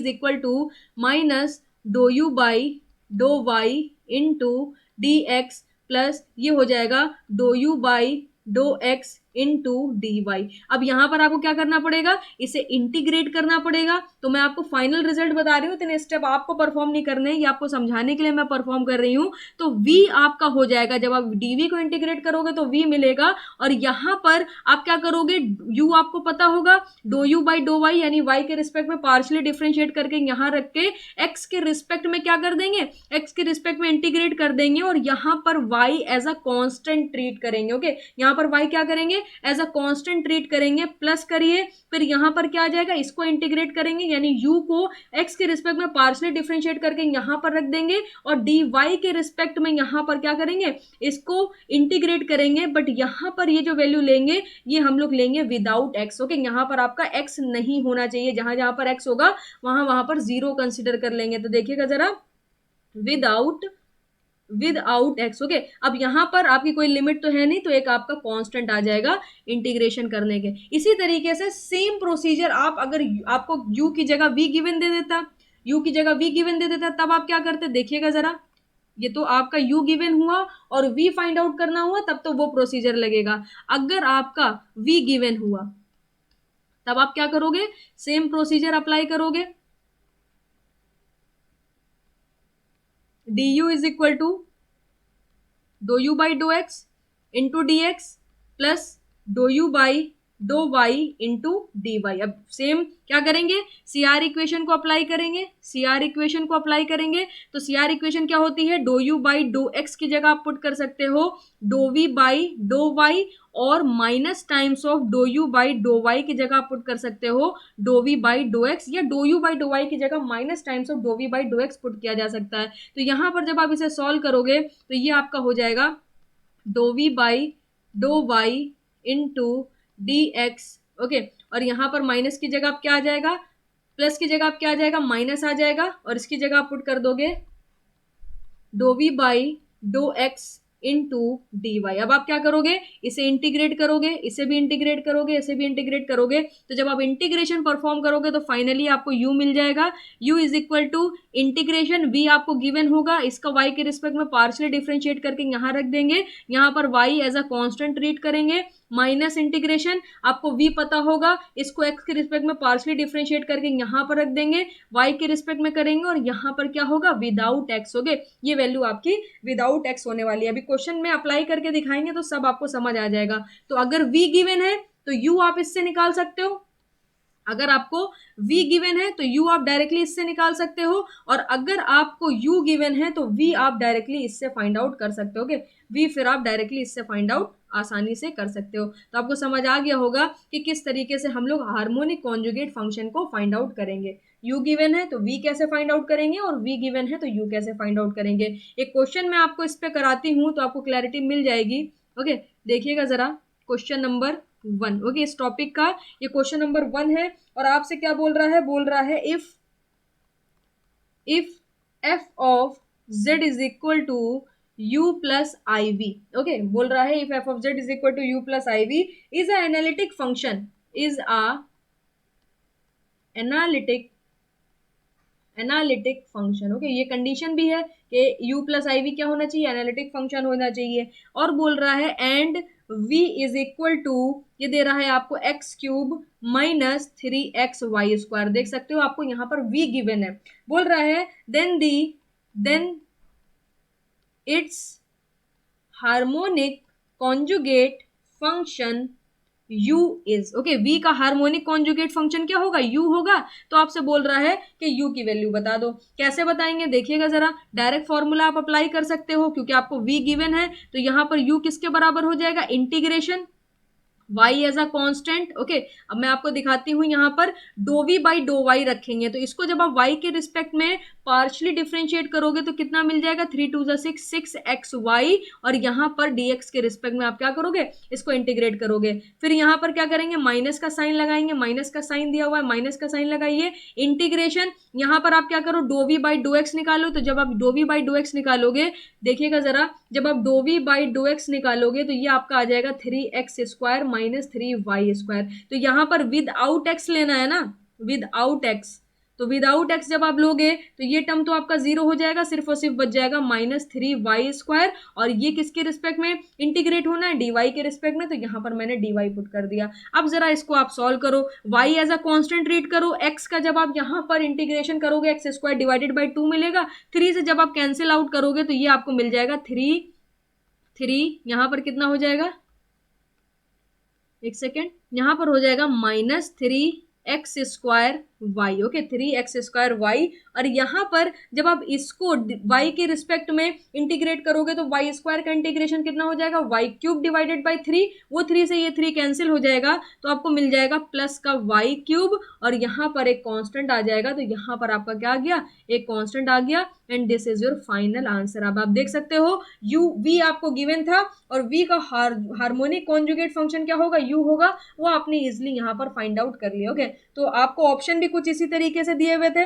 equal to minus do u by do y into d x plus ये हो जाएगा do u by do x into d y. अब यहां पर आपको क्या करना पड़ेगा, इसे इंटीग्रेट करना पड़ेगा। तो मैं आपको फाइनल रिजल्ट बता रही हूँ, इतने स्टेप आपको परफॉर्म नहीं करने, ये आपको समझाने के लिए मैं परफॉर्म कर रही हूँ। तो v आपका हो जाएगा, जब आप dv को इंटीग्रेट करोगे तो v मिलेगा, और यहां पर आप क्या करोगे, u आपको पता होगा, do u by do y यानी y के रिस्पेक्ट में पार्शियली डिफरेंशिएट करके यहां रख के x के रिस्पेक्ट में क्या कर देंगे, x के रिस्पेक्ट में इंटीग्रेट कर देंगे, और यहां पर y as a constant treat करेंगे। ओके, यहां पर y क्या करेंगे, एज अ कांस्टेंट ट्रीट करेंगे, प्लस करिए, फिर यहां पर क्या आ जाएगा, इसको इंटीग्रेट करेंगे, यानी u को x के रिस्पेक्ट में पार्शियली डिफरेंशिएट करके यहां पर रख देंगे, और dy के रिस्पेक्ट में यहां पर क्या करेंगे, इसको इंटीग्रेट करेंगे, बट यहां पर ये जो वैल्यू लेंगे ये हम लोग लेंगे विदाउट x। ओके, यहां पर आपका x नहीं होना चाहिए, जहां जहां पर x होगा वहां वहां पर जीरो कंसिडर कर लेंगे। तो देखिएगा जरा, विदाउट एक्स। ओके, अब यहां पर आपकी कोई लिमिट तो है नहीं, तो एक आपका कांस्टेंट आ जाएगा इंटीग्रेशन करने के। इसी तरीके से सेम प्रोसीजर आप, अगर आपको u की जगह v गिवन दे देता, तब आप क्या करते, देखिएगा जरा, ये तो आपका u गिवन हुआ और v फाइंड आउट करना हुआ, तब तो वो प्रोसीजर लगेगा। अगर आपका v गिवन हुआ तब आप क्या करोगे, सेम प्रोसीजर अप्लाई करोगे, du is equal to do u by do x into d x plus do u by do y into d y. अब सेम क्या करेंगे, सी आर इक्वेशन को अप्लाई करेंगे, तो सी आर इक्वेशन क्या होती है, do u by do x की जगह आप पुट कर सकते हो do v by do y, और minus times of do u by do y की जगह आप पुट कर सकते हो do v by do x, या do u by do y की जगह minus times of do v by do x put किया जा सकता है। तो यहां पर जब आप इसे सॉल्व करोगे तो ये आपका हो जाएगा do v by do y into d x. Okay, और यहां पर माइनस की जगह आप क्या आ जाएगा, प्लस की जगह आप क्या आ जाएगा, माइनस आ जाएगा, और इसकी जगह आप पुट कर दोगे do v by do x into d y. अब आप क्या करोगे, इसे इंटीग्रेट करोगे, इसे भी इंटीग्रेट करोगे, इसे भी इंटीग्रेट करोगे, तो जब आप इंटीग्रेशन परफॉर्म करोगे तो फाइनली आपको u मिल जाएगा। u is equal to integration, v आपको गिवन होगा, इसका y के रिस्पेक्ट में पार्शियली डिफरेंशिएट करके यहां रख देंगे, यहां पर y as a constant treat करेंगे, माइनस इंटीग्रेशन, आपको v पता होगा, इसको x के रिस्पेक्ट में पार्शियली डिफरेंशिएट करके यहां पर रख देंगे, y के रिस्पेक्ट में करेंगे, और यहां पर क्या होगा, विदाउट x। ओके, ये वैल्यू आपकी विदाउट x होने वाली है। अभी क्वेश्चन में अप्लाई करके दिखाएंगे तो सब आपको समझ आ जाएगा। तो अगर v गिवन है तो u आप इससे निकाल सकते हो, अगर आपको v गिवन है तो u आप डायरेक्टली इससे निकाल सकते हो, और अगर आपको u गिवन है तो v आप डायरेक्टली इससे फाइंड आउट कर सकते हो। v फिर आप डायरेक्टली इससे फाइंड आउट आसानी से कर सकते हो। तो आपको समझ आ गया होगा कि किस तरीके से हम लोग हार्मोनिक कॉन्जुगेट फंक्शन को फाइंड आउट करेंगे। u गिवन है तो v कैसे फाइंड आउट करेंगे, और v गिवन है तो u कैसे फाइंड आउट करेंगे। एक क्वेश्चन मैं आपको इस पे कराती हूँ तो आपको क्लैरिटी मिल जाएगी। ओके, देखिएगा जरा, क्वेश्चन नंबर 1। ओके, इस टॉपिक का ये क्वेश्चन नंबर 1 है, और आपसे क्या बोल रहा है, if f of z is equal to u plus i v. Okay, बोल रहा है if f of z is equal to u plus i v is a analytic function, analytic function. Okay, ये कंडीशन भी है कि u प्लस आई वी क्या होना चाहिए, एनालिटिक फंक्शन होना चाहिए, और बोल रहा है and v is equal to, ये दे रहा है आपको x cube minus 3xy square. देख सकते हो आपको यहाँ पर v गिवन है, बोल रहा है then it's harmonic conjugate function u is, okay, v का हार्मोनिक कॉन्जुगेट फंक्शन क्या होगा, u होगा। तो आपसे बोल रहा है कि u की वैल्यू बता दो। कैसे बताएंगे, देखिएगा जरा, डायरेक्ट फॉर्मूला आप अप्लाई कर सकते हो, क्योंकि आपको v गिवन है, तो यहां पर u किसके बराबर हो जाएगा, integration y as a constant, okay. अब मैं आपको दिखाती हूं, यहाँ पर do v by do y रखेंगे, तो इसको जब आप y के रिस्पेक्ट में पार्शली डिफरेंशिएट करोगे तो कितना मिल जाएगा, 3 2 6 6xy, और यहाँ पर dx के रिस्पेक्ट में आप क्या करोगे, इसको इंटीग्रेट करोगे। फिर यहाँ पर क्या करेंगे, माइनस का साइन लगाएंगे, माइनस का साइन दिया हुआ है, माइनस का साइन लगाइए, इंटीग्रेशन, यहाँ पर आप क्या करो, do v by do x निकालो। तो जब आप do v by do x निकालोगे, देखिएगा जरा, जब आप do v by do x निकालोगे तो ये आपका आ जाएगा 3x² माइनस 3y²। तो यहाँ पर विद आउट एक्स लेना है ना, विद आउट एक्स, तो विदाउट एक्स जब आप लोगे तो ये टर्म तो आपका जीरो हो जाएगा, सिर्फ और सिर्फ बच जाएगा -3y², और ये किसके रिस्पेक्ट में इंटीग्रेट होना है, dy के रिस्पेक्ट में, तो यहाँ पर मैंने dy पुट कर दिया। अब जरा इसको आप सॉल्व करो, y as a constant treat करो, x का जब आप यहाँ पर इंटीग्रेशन करोगे x² डिवाइडेड बाई 2 मिलेगा, 3 से जब आप कैंसिल आउट करोगे तो ये आपको मिल जाएगा 3 यहाँ पर कितना हो जाएगा, एक सेकेंड, यहाँ पर हो जाएगा -3x²y, ओके, 3x²y, और यहाँ पर जब आप इसको y के रिस्पेक्ट में इंटीग्रेट करोगे तो y² का इंटीग्रेशन कितना हो जाएगा, y³ डिवाइडेड बाई 3, वो 3 से ये 3 कैंसिल हो जाएगा, तो आपको मिल जाएगा प्लस का y³, और यहाँ पर एक कांस्टेंट आ जाएगा, तो यहाँ पर आपका क्या आ गया, एक कांस्टेंट आ गया, and this is your final answer. अब आप देख सकते हो u v आपको गिवन था, और v का हार्मोनिक कॉन्जुगेट फंक्शन क्या होगा, u होगा, वो आपने इजिली यहाँ पर फाइंड आउट कर लिया। ओके, तो आपको ऑप्शन भी कुछ इसी तरीके से दिए हुए थे,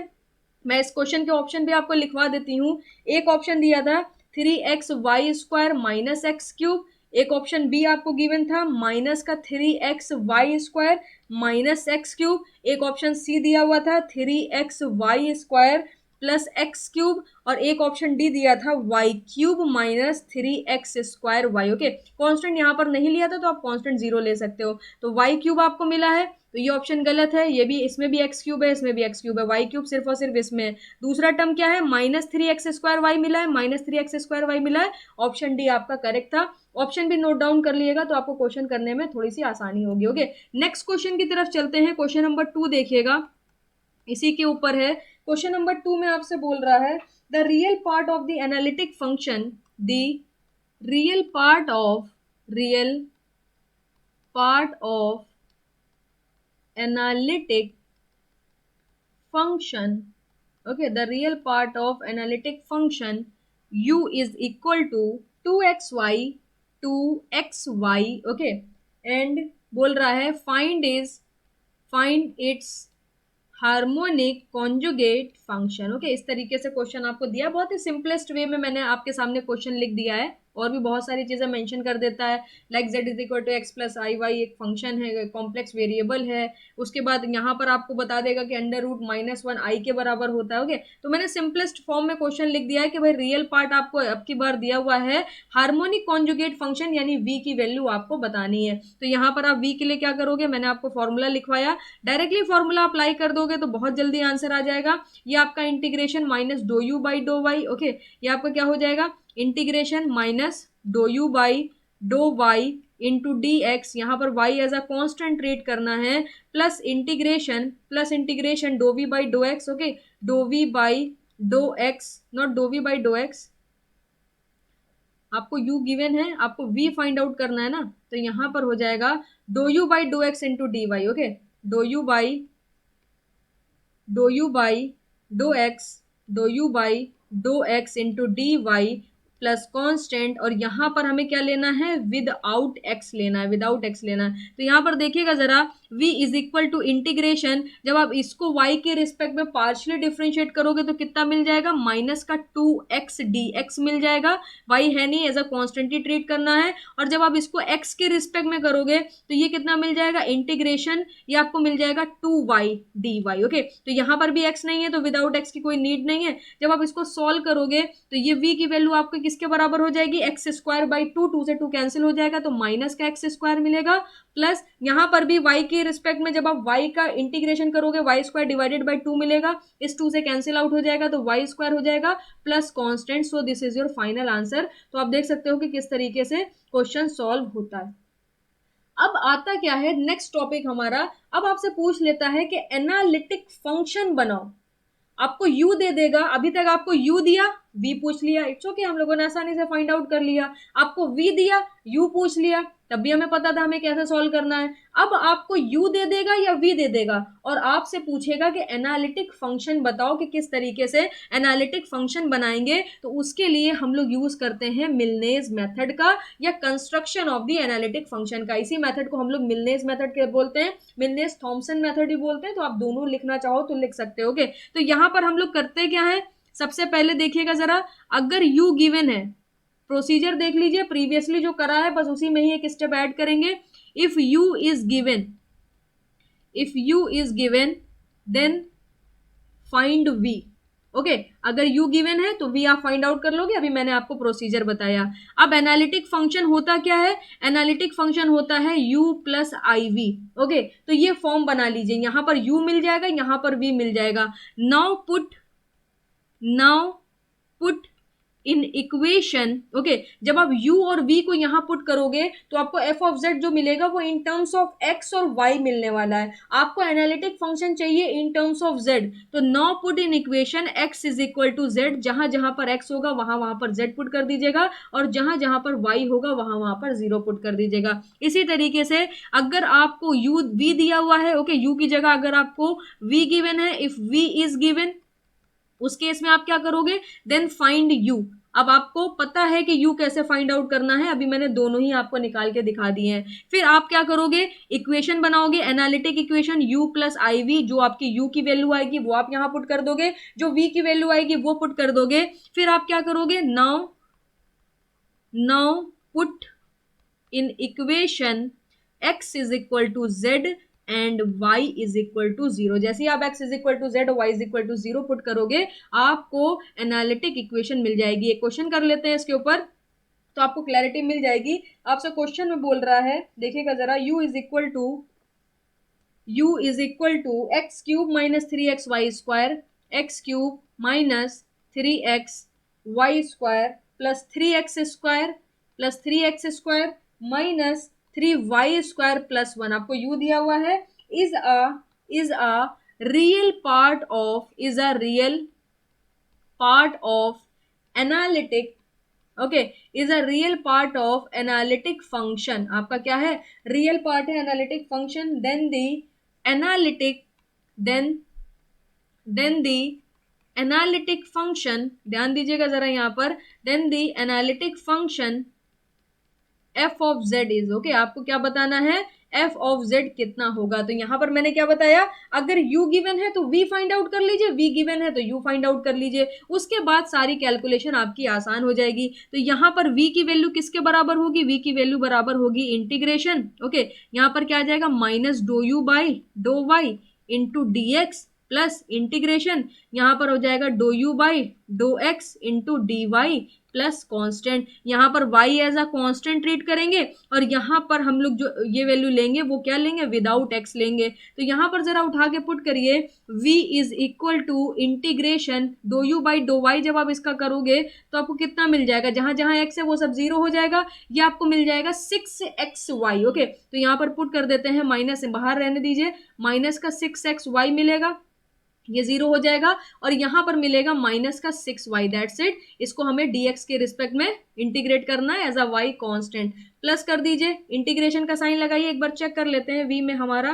मैं इस क्वेश्चन के ऑप्शन भी आपको लिखवा देती हूँ। एक ऑप्शन दिया था 3xy² माइनस x³, एक ऑप्शन बी आपको गिवन था माइनस का 3xy² माइनस x³, एक ऑप्शन सी दिया हुआ था 3xy² प्लस x³, और एक ऑप्शन डी दिया था y³ minus 3x² okay, constant यहाँ पर नहीं लिया था तो आप कांस्टेंट 0 ले सकते हो, तो y³ आपको मिला है, तो ये ऑप्शन गलत है, ये भी, इसमें भी x³ है, इसमें भी x³ है, y³ सिर्फ और सिर्फ इसमें है। दूसरा टर्म क्या है, -3x² मिला है, -3x² मिला है, ऑप्शन डी आपका करेक्ट था। ऑप्शन भी नोट डाउन कर लिएगा तो आपको क्वेश्चन करने में थोड़ी सी आसानी होगी। ओके, नेक्स्ट क्वेश्चन की तरफ चलते हैं, क्वेश्चन नंबर 2 देखिएगा, इसी के ऊपर है। क्वेश्चन नंबर 2 में आपसे बोल रहा है, the real part of the analytic function, the real part of analytic function, okay, the real part of analytic function u is equal to 2xy, okay, and बोल रहा है find its harmonic conjugate function. Okay, इस तरीके से क्वेश्चन आपको दिया, बहुत ही सिंपलेस्ट वे में मैंने आपके सामने क्वेश्चन लिख दिया है, और भी बहुत सारी चीजें मेंशन कर देता है, like z is equal to x plus i y एक फंक्शन है, कॉम्प्लेक्स वेरिएबल है, उसके बाद यहाँ पर आपको बता देगा कि √-1 आई के बराबर होता है। ओके, तो मैंने सिंपलेस्ट फॉर्म में क्वेश्चन लिख दिया है कि भाई रियल पार्ट आपको अब की बार दिया हुआ है, हार्मोनिक कॉन्जुगेट फंक्शन यानी v की वैल्यू आपको बतानी है। तो यहाँ पर आप v के लिए क्या करोगे, मैंने आपको फॉर्मूला लिखवाया, डायरेक्टली फॉर्मूला अप्लाई कर दोगे तो बहुत जल्दी आंसर आ जाएगा। ये आपका integration minus do u by do y, okay, ये आपका क्या हो जाएगा, integration minus do u by do y into d x, यहाँ पर y as a constant treat करना है, plus integration do v by do x, okay, do v by do x, not do v by do x, आपको u गिवन है, आपको v फाइंड आउट करना है ना, तो यहाँ पर हो जाएगा do u by do x into d y, okay, do u by do x into d y plus constant, और यहाँ पर हमें क्या लेना है, विदाउट एक्स लेना है, तो यहाँ पर देखिएगा जरा, v is equal to integration, जब आप इसको y के रिस्पेक्ट में पार्शियली डिफरेंशिएट करोगे तो कितना मिल जाएगा, माइनस का 2x dx मिल जाएगा, y है नहीं, एज अ कॉन्स्टेंट ही ट्रीट करना है, और जब आप इसको x के रिस्पेक्ट में करोगे तो ये कितना मिल जाएगा, इंटीग्रेशन, ये आपको मिल जाएगा 2y dy, ओके, तो यहाँ पर भी x नहीं है तो विदाउट x की कोई नीड नहीं है। जब आप इसको सॉल्व करोगे तो ये v की वैल्यू आपको किसके बराबर हो जाएगी, x² बाई 2 से 2 कैंसिल हो जाएगा तो माइनस का x² मिलेगा, प्लस यहाँ पर भी y के रिस्पेक्ट में जब आप y का इंटीग्रेशन करोगे y² डिवाइडेड बाई 2 मिलेगा, इस 2 से कैंसिल आउट हो जाएगा तो y² हो जाएगा plus constant, so this is your final answer. तो आप देख सकते हो कि किस तरीके से क्वेश्चन सॉल्व होता है। अब आता क्या है नेक्स्ट टॉपिक हमारा, अब आपसे पूछ लेता है कि एनालिटिक फंक्शन बनाओ। आपको यू दे देगा, अभी तक आपको यू दिया, वी पूछ लिया, इट्स ओके, हम लोगों ने आसानी से फाइंड आउट कर लिया। आपको वी दिया, यू पूछ लिया, तब भी हमें पता था हमें कैसे सॉल्व करना है। अब आपको यू दे देगा या वी दे देगा और आपसे पूछेगा कि एनालिटिक फंक्शन बताओ कि किस तरीके से एनालिटिक फंक्शन बनाएंगे। तो उसके लिए हम लोग यूज करते हैं मिलनेज मेथड का या construction of the analytic function का। इसी मेथड को हम लोग मिलनेज मेथड के बोलते हैं, मिलनेज थॉम्सन मेथड भी बोलते हैं। तो आप दोनों लिखना चाहो तो लिख सकते हो। ओके, तो यहां पर हम लोग करते क्या है, सबसे पहले देखिएगा जरा, अगर u गिवन है, प्रोसीजर देख लीजिए, प्रीवियसली जो करा है बस उसी में ही एक स्टेप ऐड करेंगे। If u is given, if u is given then find v। Okay, अगर u गिवन है तो v आप फाइंड आउट कर लोगे, अभी मैंने आपको प्रोसीजर बताया। अब एनालिटिक फंक्शन होता क्या है, एनालिटिक फंक्शन होता है u plus i v. Okay, तो ये फॉर्म बना लीजिए, यहां पर u मिल जाएगा, यहां पर v मिल जाएगा। Now put in equation. Okay, जब आप u और v को यहां पुट करोगे तो आपको f ऑफ z जो मिलेगा वो इन टर्म्स ऑफ x और y मिलने वाला है। आपको एनालिटिक फंक्शन चाहिए इन टर्म्स ऑफ z, तो now put in equation x is equal to z। जहां जहां पर x होगा वहां वहां पर z पुट कर दीजिएगा और जहां जहां पर y होगा वहां वहां पर 0 पुट कर दीजिएगा। इसी तरीके से अगर आपको u v दिया हुआ है, ओके, u की जगह अगर आपको v गिवन है, इफ v इज गिवन, उस केस में आप क्या करोगे, देन फाइंड u। अब आपको पता है कि u कैसे फाइंड आउट करना है, अभी मैंने दोनों ही आपको निकाल के दिखा दिए हैं। फिर आप क्या करोगे, इक्वेशन बनाओगे, analytic equation u plus i v. जो आपकी u की वैल्यू आएगी वो आप यहां पुट कर दोगे, जो v की वैल्यू आएगी वो पुट कर दोगे। फिर आप क्या करोगे, now put in equation x is equal to z and y is equal to 0। जैसे ही आप x is equal to z और y is equal to 0 put करोगे आपको एनालिटिक इक्वेशन मिल जाएगी। एक क्वेश्चन कर लेते हैं इसके ऊपर, तो आपको क्लैरिटी मिल जाएगी। आपसे क्वेश्चन में बोल रहा है, देखिएगा जरा, u is equal to x cube minus 3x y square, x cube minus 3x y square plus 3x square plus 3x square minus 3y square plus 1। आपको u दिया हुआ है, is a real part of analytic. Okay, is a real part of analytic function. आपका क्या है, रियल पार्ट है analytic function. Then the analytic then the analytic function, ध्यान दीजिएगा जरा यहां पर, then the analytic function f of z is. Okay, आपको क्या बताना है, एफ ऑफ जेड कितना होगा। तो यहां पर मैंने क्या बताया, अगर u गिवन है तो v फाइंड आउट कर लीजिए, v गिवन है तो u फाइंड आउट कर लीजिए, उसके बाद सारी कैलकुलेशन आपकी आसान हो जाएगी। तो यहां पर v की वैल्यू किसके बराबर होगी, v की वैल्यू बराबर होगी इंटीग्रेशन। ओके, यहां पर क्या आ जाएगा, minus do u by do y into d x plus integration, यहां पर हो जाएगा do u by do x into d y plus constant. यहां पर y as a constant treat करेंगे और यहां पर हम लोग जो ये वैल्यू लेंगे वो क्या लेंगे, विदाउट x लेंगे। तो यहां पर जरा उठा के पुट करिए, v is equal to integration do u by do y। जब आप इसका करोगे तो आपको कितना मिल जाएगा, जहां जहां x है वो सब 0 हो जाएगा, ये आपको मिल जाएगा 6xy। ओके, तो यहां पर पुट कर देते हैं, माइनस बाहर रहने दीजिए, माइनस का 6xy मिलेगा, ये 0 हो जाएगा और यहां पर मिलेगा माइनस का 6y। That's it. इसको हमें dx के रिस्पेक्ट में इंटीग्रेट करना है as a y constant. Plus कर दीजिए, इंटीग्रेशन का साइन लगाइए, एक बार चेक कर लेते हैं v में हमारा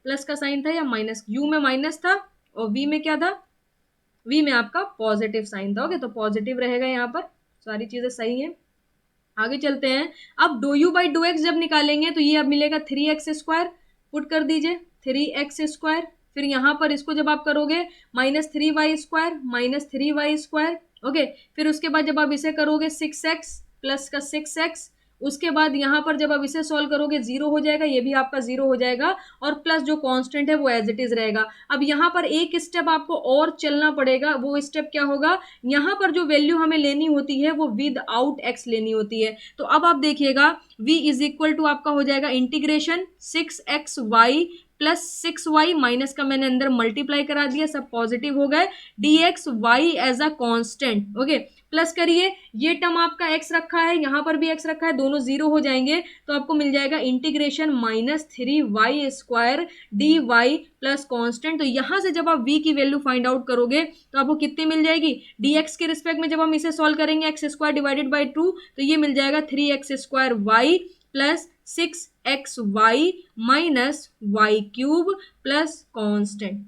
प्लस का साइन था या माइनस, u में माइनस था और v में क्या था, v में आपका पॉजिटिव साइन था। ओके, तो पॉजिटिव रहेगा, यहाँ पर सारी चीजें सही है। आगे चलते हैं, अब do u by do x जब निकालेंगे तो ये अब मिलेगा 3x स्क्वायर, पुट कर दीजिए 3x स्क्वायर। फिर यहां पर इसको जब आप करोगे माइनस 3y स्क्वायर। ओके, फिर उसके बाद जब आप इसे करोगे 6x प्लस का 6x, उसके बाद यहां पर जब आप इसे सॉल्व करोगे 0 हो जाएगा, ये भी आपका 0 हो जाएगा और प्लस जो कांस्टेंट है वो एज इट इज रहेगा। अब यहां पर एक स्टेप आपको और चलना पड़ेगा, वो स्टेप क्या होगा, यहां पर जो वैल्यू हमें लेनी होती है वो विद आउट x लेनी होती है। तो अब आप देखिएगा v इज इक्वल टू आपका हो जाएगा integration 6xy plus 6y, minus का मैंने अंदर मल्टीप्लाई करा दिया, सब पॉजिटिव हो गए, dx y as a constant. Okay, plus करिए, ये टर्म आपका x रखा है, यहाँ पर भी x रखा है, दोनों जीरो हो जाएंगे तो आपको मिल जाएगा integration -3y² dy plus constant. तो यहाँ से जब आप v की वैल्यू फाइंड आउट करोगे तो आपको कितनी मिल जाएगी, dx के रिस्पेक्ट में जब हम इसे सॉल्व करेंगे x² डिवाइडेड बाई 2 तो ये मिल जाएगा 3x² plus 6xy minus y³ plus constant.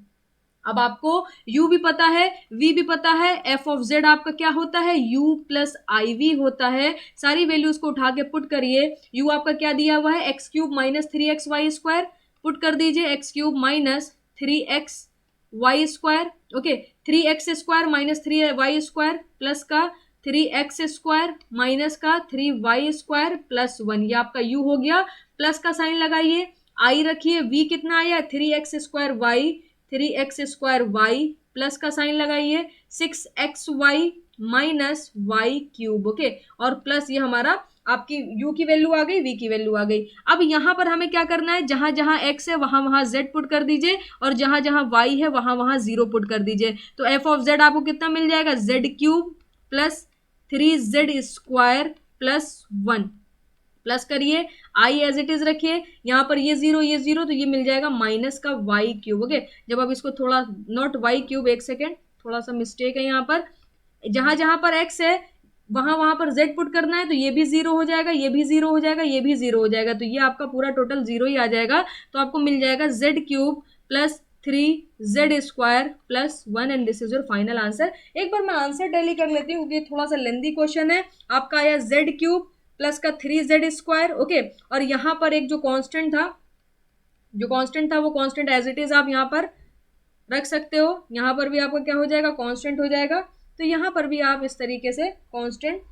अब आपको u भी पता है, v भी पता है, f ऑफ z आपका क्या होता है, u प्लस आई वी होता है। सारी वैल्यूज को उठा के पुट करिए, u आपका क्या दिया हुआ है, x³ माइनस 3xy², पुट कर दीजिए x³ minus 3xy² okay, 3x² minus 3y² plus का 3x² माइनस का 3y² प्लस 1, ये आपका u हो गया। प्लस का साइन लगाइए, i रखिए, v कितना आया 3x² 3x² प्लस का साइन लगाइए 6xy माइनस y³ ओके, और प्लस ये हमारा आपकी u की वैल्यू आ गई, v की वैल्यू आ गई। अब यहाँ पर हमें क्या करना है, जहां जहां x है वहां वहां z पुट कर दीजिए और जहां जहां y है वहां वहां 0 पुट कर दीजिए। तो f ऑफ z आपको कितना मिल जाएगा, z³ plus 3z² plus 1, plus करिए, आई एज इट इज रखिए, यहाँ पर ये जीरो तो ये मिल जाएगा माइनस का y³ ओके। जब आप इसको थोड़ा नॉट y³, एक सेकेंड थोड़ा सा मिस्टेक है यहाँ पर, जहां जहां पर x है वहां वहां पर z पुट करना है तो ये भी जीरो हो जाएगा, ये भी जीरो हो जाएगा, ये भी जीरो हो जाएगा, तो ये आपका पूरा टोटल जीरो ही आ जाएगा। तो आपको मिल जाएगा z³ plus 3z² plus 1 and this is your final answer. एक बार मैं आंसर टैली कर लेती हूँ क्योंकि थोड़ा सा लेंदी क्वेश्चन है। आपका आया z³ प्लस का 3z² ओके, और यहाँ पर एक जो कांस्टेंट था वो कांस्टेंट एज इट इज आप यहाँ पर रख सकते हो। यहाँ पर भी आपका क्या हो जाएगा, कांस्टेंट हो जाएगा, तो यहाँ पर भी आप इस तरीके से कांस्टेंट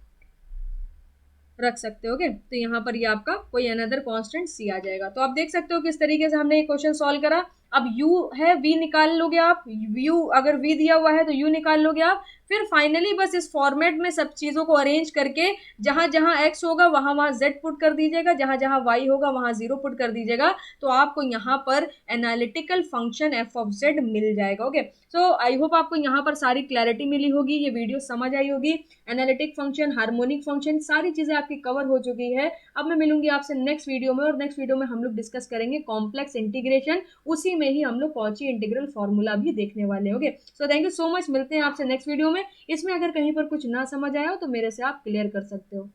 रख सकते हो। तो यहाँ पर ये आपका कोई अनदर कांस्टेंट सी आ जाएगा। तो आप देख सकते हो किस तरीके से हमने ये क्वेश्चन सॉल्व करा। अब u है, v निकाल लोगे आप, u अगर v दिया हुआ है तो u निकाल लोगे आप। फिर फाइनली बस इस फॉर्मेट में सब चीजों को अरेंज करके जहां जहां x होगा वहां वहां z पुट कर दीजिएगा, जहां जहां y होगा वहां 0 पुट कर दीजिएगा, तो आपको यहाँ पर analytical function f of z मिल जाएगा। ओके, सो आई होप आपको यहाँ पर सारी क्लैरिटी मिली होगी, ये वीडियो समझ आई होगी। एनालिटिक फंक्शन, हार्मोनिक फंक्शन, सारी चीजें आपकी कवर हो चुकी है। अब मैं मिलूंगी आपसे नेक्स्ट वीडियो में, और नेक्स्ट वीडियो में हम लोग डिस्कस करेंगे कॉम्प्लेक्स इंटीग्रेशन, उसी में ही हम लोग कॉची इंटीग्रल फॉर्मूला भी देखने वाले होंगे। So thank you so much, मिलते हैं आपसे नेक्स्ट वीडियो में। इसमें अगर कहीं पर कुछ ना समझ आया हो तो मेरे से आप क्लियर कर सकते हो।